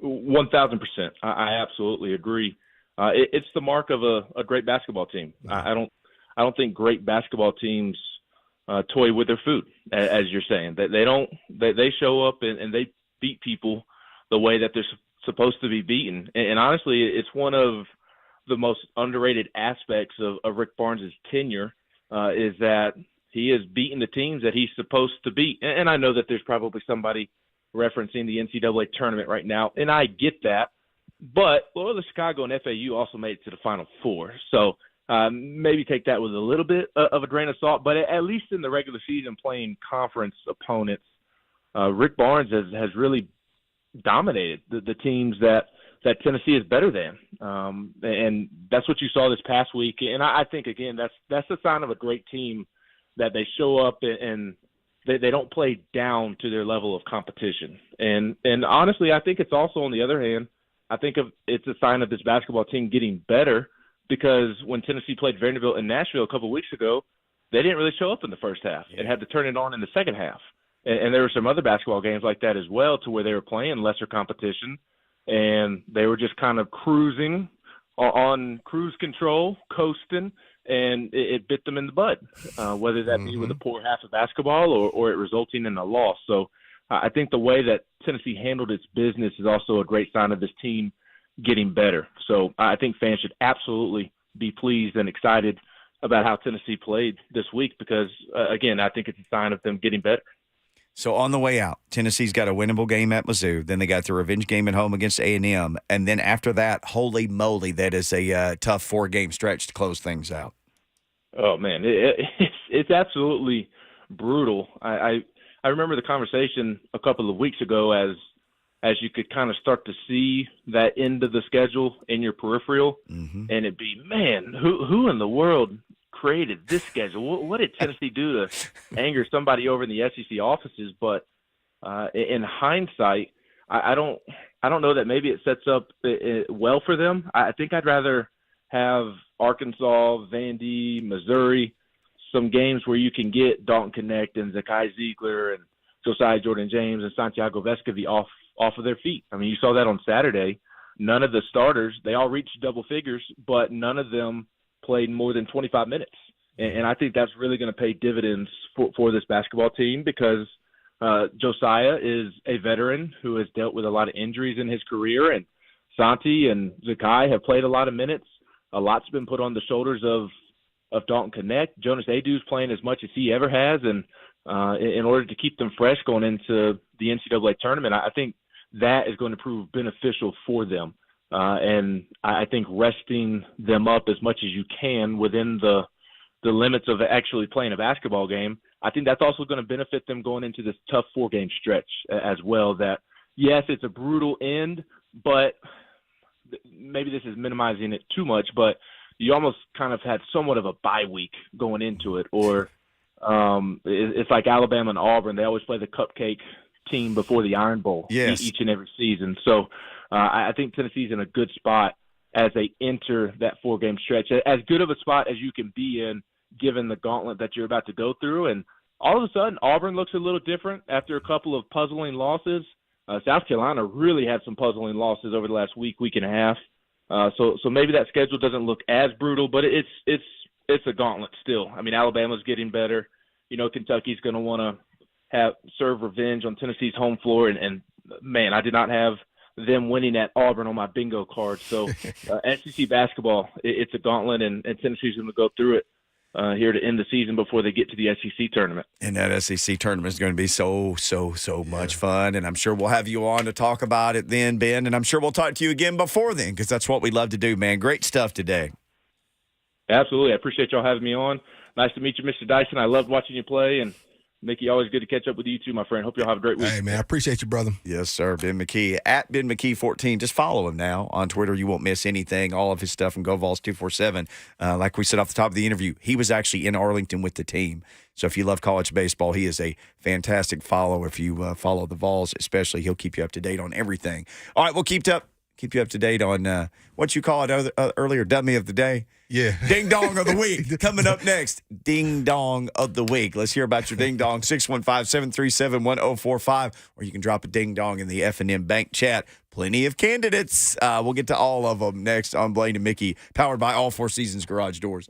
1,000%. I absolutely agree. It's the mark of a great basketball team. I don't think great basketball teams toy with their food, as you're saying. They show up and they beat people the way that they're supposed to be beaten. And honestly, it's one of the most underrated aspects of Rick Barnes' tenure is that he has beaten the teams that he's supposed to beat. And I know that there's probably somebody referencing the NCAA tournament right now, and I get that. But Loyola Chicago and FAU also made it to the Final Four. So maybe take that with a little bit of a grain of salt. But at least in the regular season playing conference opponents, Rick Barnes has really dominated the teams that Tennessee is better than. And that's what you saw this past week. And I think, again, that's a sign of a great team that they show up and they don't play down to their level of competition. And honestly, I think it's also, on the other hand, I think it's a sign of this basketball team getting better because when Tennessee played Vanderbilt in Nashville a couple of weeks ago, they didn't really show up in the first half. It had to turn it on in the second half. And there were some other basketball games like that as well, to where they were playing lesser competition, and they were just kind of cruising on cruise control, coasting, and it bit them in the butt, whether that be with a poor half of basketball or it resulting in a loss. So I think the way that Tennessee handled its business is also a great sign of this team getting better. So I think fans should absolutely be pleased and excited about how Tennessee played this week because, again, I think it's a sign of them getting better. So on the way out, Tennessee's got a winnable game at Mizzou. Then they got the revenge game at home against A&M. And then after that, holy moly, that is a tough 4-game stretch to close things out. Oh, man, it's absolutely brutal. I remember the conversation a couple of weeks ago as you could kind of start to see that end of the schedule in your peripheral. And it'd be, man, who in the world created this schedule? What did Tennessee do to anger somebody over in the SEC offices? But in hindsight, I don't know that maybe it sets up well for them. I think I'd rather have Arkansas, Vandy, Missouri, some games where you can get Dalton Connect and Zakai Ziegler and Josiah Jordan-James and Santiago Vescovi off of their feet. I mean, you saw that on Saturday. None of the starters, they all reached double figures, but none of them played more than 25 minutes. And I think that's really going to pay dividends for this basketball team because Josiah is a veteran who has dealt with a lot of injuries in his career, and Santi and Zakai have played a lot of minutes. A lot's been put on the shoulders of Dalton Connect. Jonas Adu's playing as much as he ever has, and in order to keep them fresh going into the NCAA tournament, I think that is going to prove beneficial for them. And I think resting them up as much as you can within the limits of actually playing a basketball game, I think that's also going to benefit them going into this tough 4-game stretch as well. That, yes, it's a brutal end, but maybe this is minimizing it too much, but you almost kind of had somewhat of a bye week going into it. Or it's like Alabama and Auburn. They always play the cupcake team before the Iron Bowl each and every season. So I think Tennessee's in a good spot as they enter that 4-game stretch, as good of a spot as you can be in given the gauntlet that you're about to go through. And all of a sudden, Auburn looks a little different after a couple of puzzling losses. South Carolina really had some puzzling losses over the last week and a half. So maybe that schedule doesn't look as brutal, but it's a gauntlet still. I mean, Alabama's getting better. You know, Kentucky's going to want to serve revenge on Tennessee's home floor. And man, I did not have them winning at Auburn on my bingo card. So SEC basketball, it's a gauntlet, and Tennessee's going to go through it here to end the season before they get to the SEC tournament. And that SEC tournament is going to be so much fun. And I'm sure we'll have you on to talk about it then, Ben. And I'm sure we'll talk to you again before then because that's what we love to do, man. Great stuff today. Absolutely. I appreciate y'all having me on. Nice to meet you, Mr. Dyson. I loved watching you play. And Mickey, always good to catch up with you too, my friend. Hope y'all have a great week. Hey, man, I appreciate you, brother. Yes, sir. Ben McKee, at Ben McKee14. Just follow him now on Twitter. You won't miss anything. All of his stuff from GoVols247. Like we said off the top of the interview, he was actually in Arlington with the team. So if you love college baseball, he is a fantastic follow. If you follow the Vols, especially, he'll keep you up to date on everything. All right, we'll keep you up to date on what you call it earlier, dummy of the day. Yeah. Ding dong of the week. Coming up next, ding dong of the week. Let's hear about your ding dong. 615-737-1045, or you can drop a ding dong in the F&M Bank chat. Plenty of candidates. We'll get to all of them next on Blaine and Mickey, powered by All Four Seasons Garage Doors.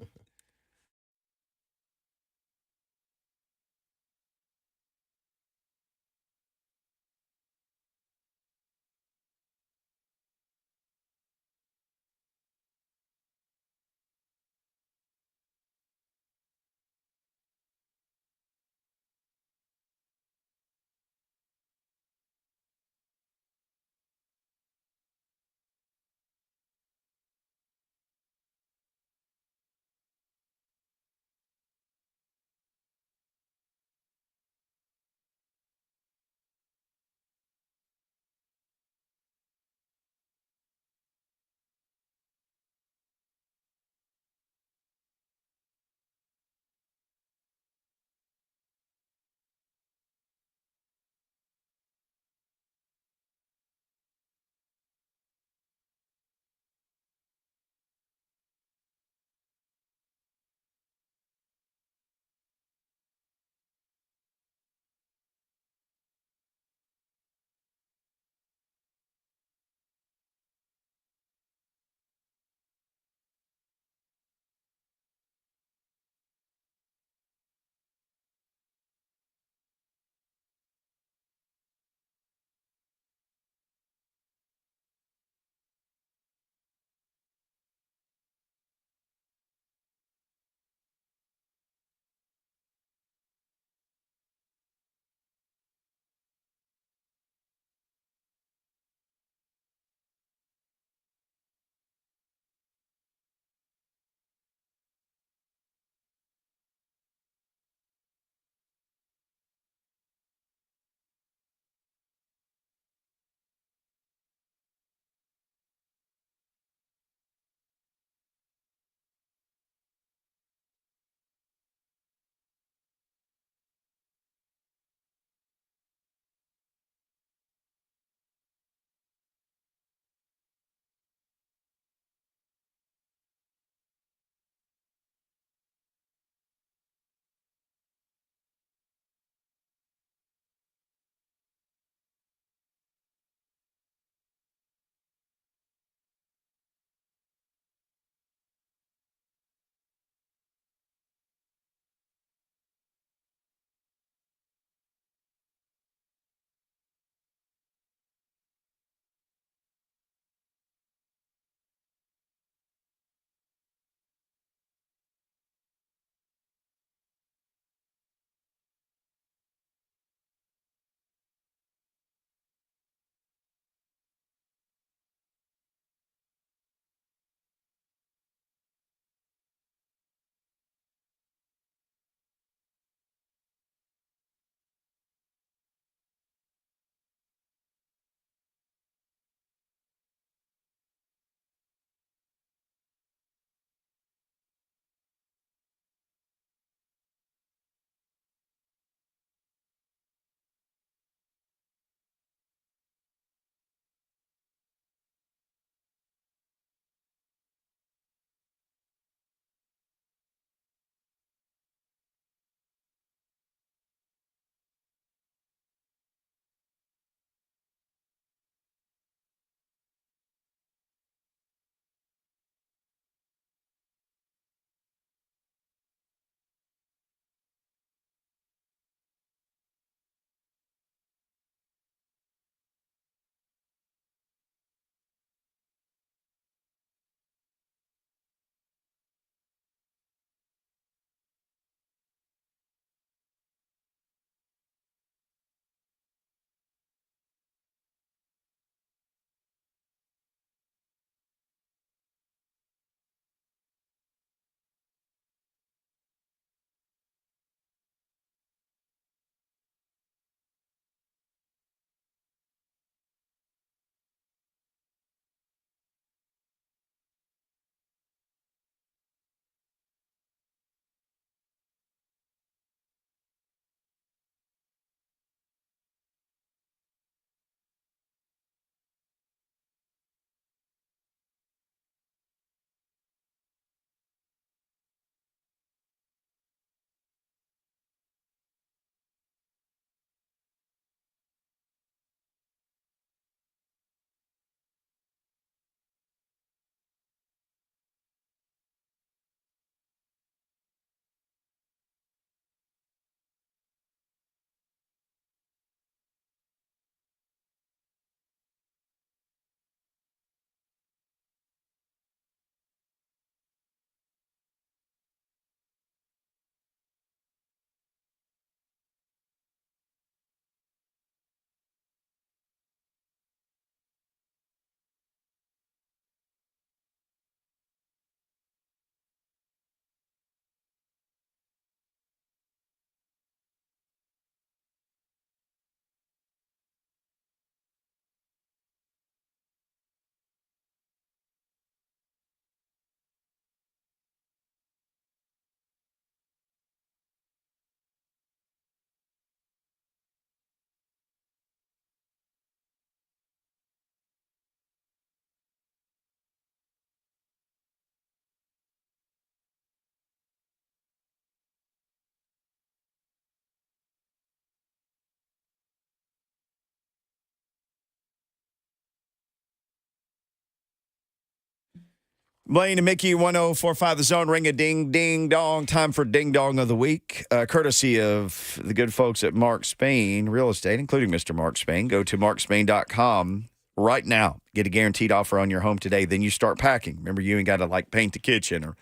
Blaine and Mickey, 1045 The Zone. Ring a ding, ding, dong. Time for Ding Dong of the Week, courtesy of the good folks at Mark Spain Real Estate, including Mr. Mark Spain. Go to markspain.com right now. Get a guaranteed offer on your home today. Then you start packing. Remember, you ain't got to, paint the kitchen or,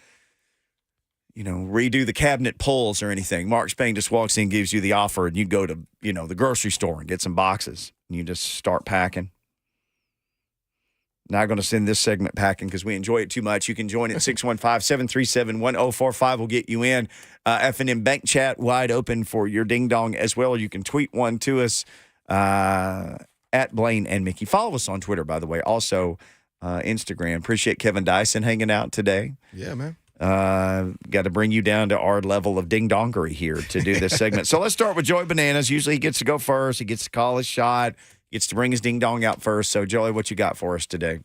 redo the cabinet pulls or anything. Mark Spain just walks in, gives you the offer, and you go to, the grocery store and get some boxes. And you just start packing. Not going to send this segment packing because we enjoy it too much. You can join at 615-737-1045. We'll get you in. F&M Bank Chat wide open for your ding-dong as well. You can tweet one to us at Blaine and Mickey. Follow us on Twitter, by the way. Also, Instagram. Appreciate Kevin Dyson hanging out today. Yeah, man. Got to bring you down to our level of ding-dongery here to do this segment. So let's start with Joey Bananas. Usually he gets to go first. He gets to call his shot. Gets to bring his ding-dong out first. So, Joey, what you got for us today?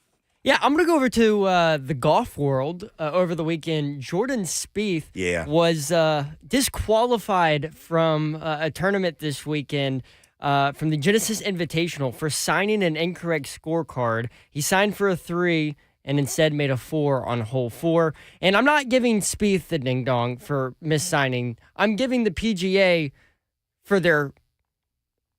Yeah, I'm going to go over to the golf world over the weekend. Jordan Spieth was disqualified from a tournament this weekend from the Genesis Invitational for signing an incorrect scorecard. He signed for a 3 and instead made a 4 on hole 4. And I'm not giving Spieth the ding-dong for mis-signing. I'm giving the PGA for their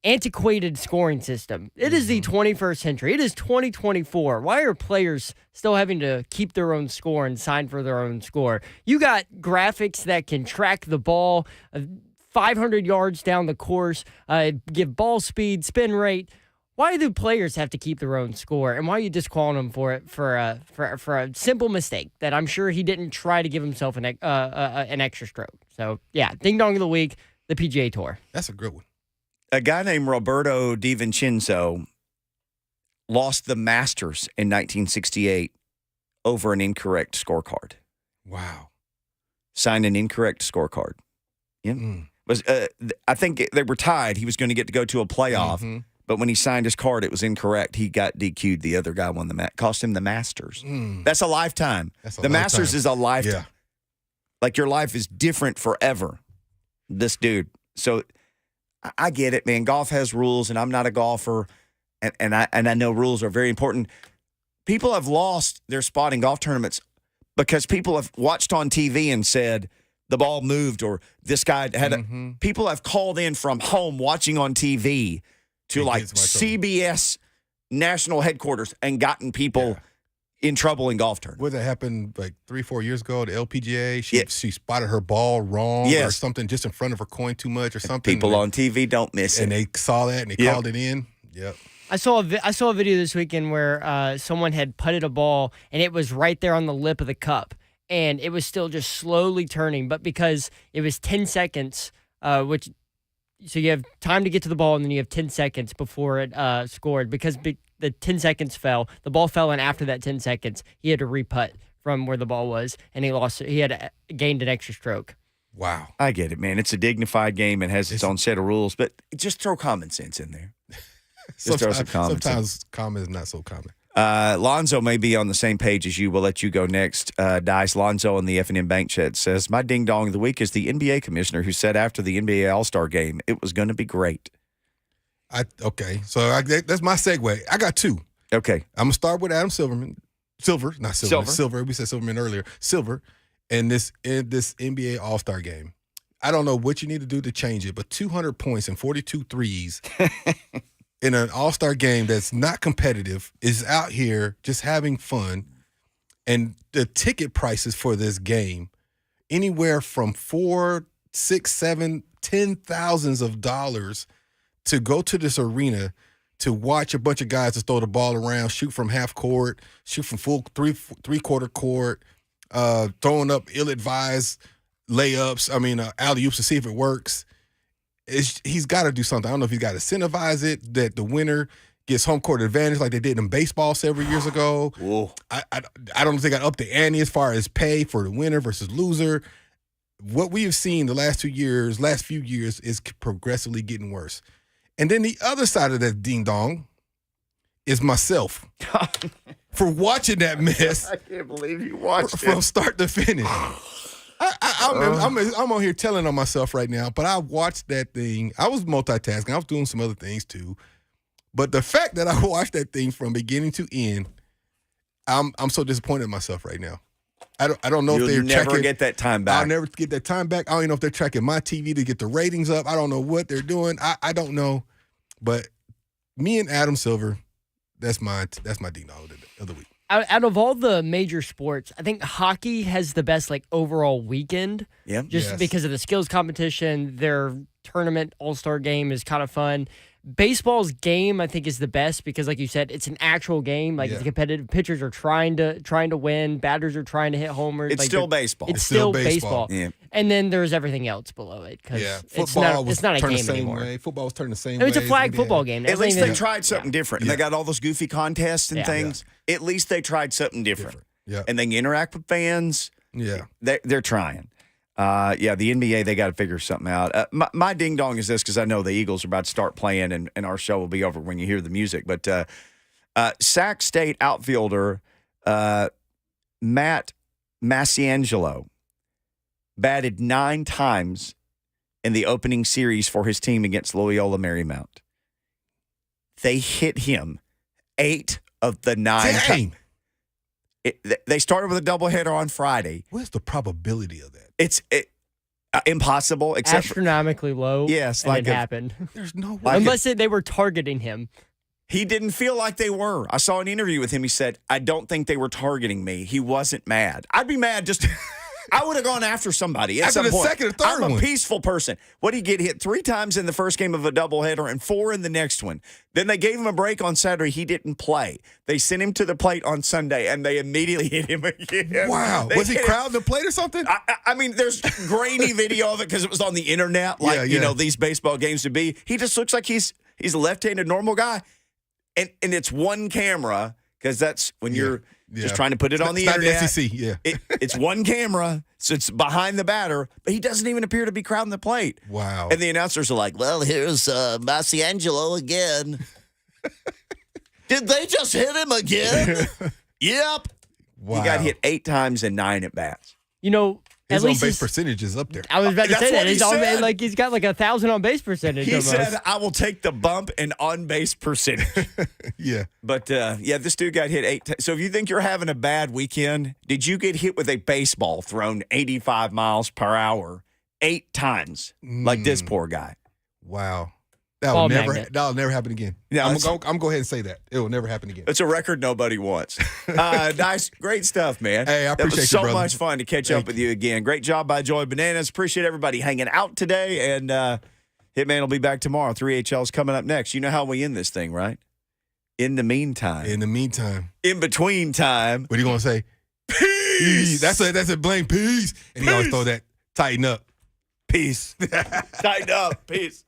antiquated scoring system. It is the 21st century. It is 2024. Why are players still having to keep their own score and sign for their own score? You got graphics that can track the ball 500 yards down the course, give ball speed, spin rate. Why do players have to keep their own score? And why are you disqualifying them for it for a simple mistake that I'm sure he didn't try to give himself an extra stroke? So, yeah, ding dong of the week, the PGA Tour. That's a good one. A guy named Roberto DiVincenzo lost the Masters in 1968 over an incorrect scorecard. Wow. Signed an incorrect scorecard. Yeah. I think they were tied. He was going to get to go to a playoff, but when he signed his card, it was incorrect. He got DQ'd. The other guy won cost him the Masters. That's a lifetime. The Masters is a lifetime. Yeah. Your life is different forever. This dude. So I get it, man. Golf has rules, and I'm not a golfer, and I know rules are very important. People have lost their spot in golf tournaments because people have watched on TV and said the ball moved or this guy had people have called in from home watching on TV to CBS national headquarters and gotten people in trouble in golf tournaments. What that happened 3-4 years ago, the LPGA, she spotted her ball wrong or something just in front of her coin too much or something. People on TV don't miss it. And they saw that and they called it in. Yep. I saw a video this weekend where someone had putted a ball and it was right there on the lip of the cup and it was still just slowly turning, but because it was 10 seconds, so you have time to get to the ball and then you have 10 seconds before it scored because the 10 seconds fell. The ball fell, and after that 10 seconds, he had to re-putt from where the ball was, and he lost. He had gained an extra stroke. Wow. I get it, man. It's a dignified game and has its own set of rules, but just throw common sense in there. Sometimes common is not so common. Lonzo may be on the same page as you. We'll let you go next. Dice Lonzo in the F&M Bank Chat says, my ding-dong of the week is the NBA commissioner who said after the NBA All-Star game it was going to be great. So that's my segue. I got 2. Okay. I'm going to start with Adam Silver. We said Silverman earlier. Silver. And this NBA All-Star game. I don't know what you need to do to change it, but 200 points and 42 threes in an All-Star game that's not competitive is out here just having fun. And the ticket prices for this game, anywhere from $4,000, $6,000, $7,000, $10,000s of dollars to go to this arena to watch a bunch of guys just throw the ball around, shoot from half court, shoot from full three-quarter court, throwing up ill-advised layups, alley-oops to see if it works. He's got to do something. I don't know if he's got to incentivize it, that the winner gets home court advantage like they did in baseball several years ago. Whoa. I don't think I up the ante as far as pay for the winner versus loser. What we have seen the last few years is progressively getting worse. And then the other side of that ding-dong is myself for watching that mess. I can't believe you watched it. From start to finish. I'm on here telling on myself right now, but I watched that thing. I was multitasking. I was doing some other things too. But the fact that I watched that thing from beginning to end, I'm so disappointed in myself right now. I don't know You'll if they're never tracking. get that time back. I'll never get that time back. I don't even know if they're tracking my TV to get the ratings up. I don't know what they're doing. I don't know. But me and Adam Silver, that's my ding dong of the week. Out of all the major sports, I think hockey has the best like overall weekend. Yeah. Just Yes. because of the skills competition, their tournament all-star game is kind of fun. Baseball's game, I think, is the best because, like you said, it's an actual game. Like it's competitive. Pitchers are trying to win. Batters are trying to hit homers. It's like, still baseball. It's still baseball. Yeah. And then there's everything else below it because Football it's not a turned game the same anymore. way. Football was turned the same I mean, way. it's a flag football game. At least Everything they is- tried something different. And they got all those goofy contests and things. At least they tried something different. Yeah. And they can interact with fans. Yeah. They're trying. The NBA, they got to figure something out. My ding dong is this because I know the Eagles are about to start playing, and our show will be over when you hear the music. But Sac State outfielder Matt Massiangelo batted 9 times in the opening series for his team against Loyola Marymount. They hit him 8 of the 9 times. They started with a doubleheader on Friday. What's the probability of that? It's impossible, except astronomically low. Yes, and like it happened. There's no way. Like Unless they were targeting him. he didn't feel like they were. I saw an interview with him. He said, "I don't think they were targeting me." He wasn't mad. I'd be mad just. I would have gone after somebody at After some the point. second or third I'm a one. peaceful person. What did he get hit 3 times in the first game of a doubleheader and 4 in the next one? Then they gave him a break on Saturday. He didn't play. They sent him to the plate on Sunday, and they immediately hit him again. Wow. They Was he hit him. crowding the plate or something? I mean, there's grainy video of it because it was on the internet, like you know these baseball games to be. He just looks like he's a left-handed normal guy, and it's one camera because that's when you're just trying to put it on the It's internet. Not the SEC, yeah. It's one camera, so it's behind the batter, but he doesn't even appear to be crowding the plate. Wow. And the announcers are like, "Well, here's Massiangelo again." Did they just hit him again? Yep. Wow. He got hit 8 times and 9 at bats. You know, His at least on-base percentage is up there. I was about to That's say what that. he He's on, said. like he's got like 1,000 on base percentage. He almost. said, "I will take the bump and on-base percentage." Yeah. But, this dude got hit 8 times. So if you think you're having a bad weekend, did you get hit with a baseball thrown 85 miles per hour 8 times like this poor guy? Wow. Ball That'll magnet. never happen again. Yeah, I'm it's- going to go ahead and say that. It will never happen again. It's a record nobody wants. Nice, great stuff, man. Hey, I That was appreciate you, so brother. much fun to catch up with you again. Great job by Joy Bananas. Appreciate everybody hanging out today. And Hitman will be back tomorrow. 3HL's coming up next. You know how we end this thing, right? In the meantime. In the meantime, In between time. what are you going to say? Peace. That's a blank peace. And he always throw that tighten up. Peace. Tighten up. Peace.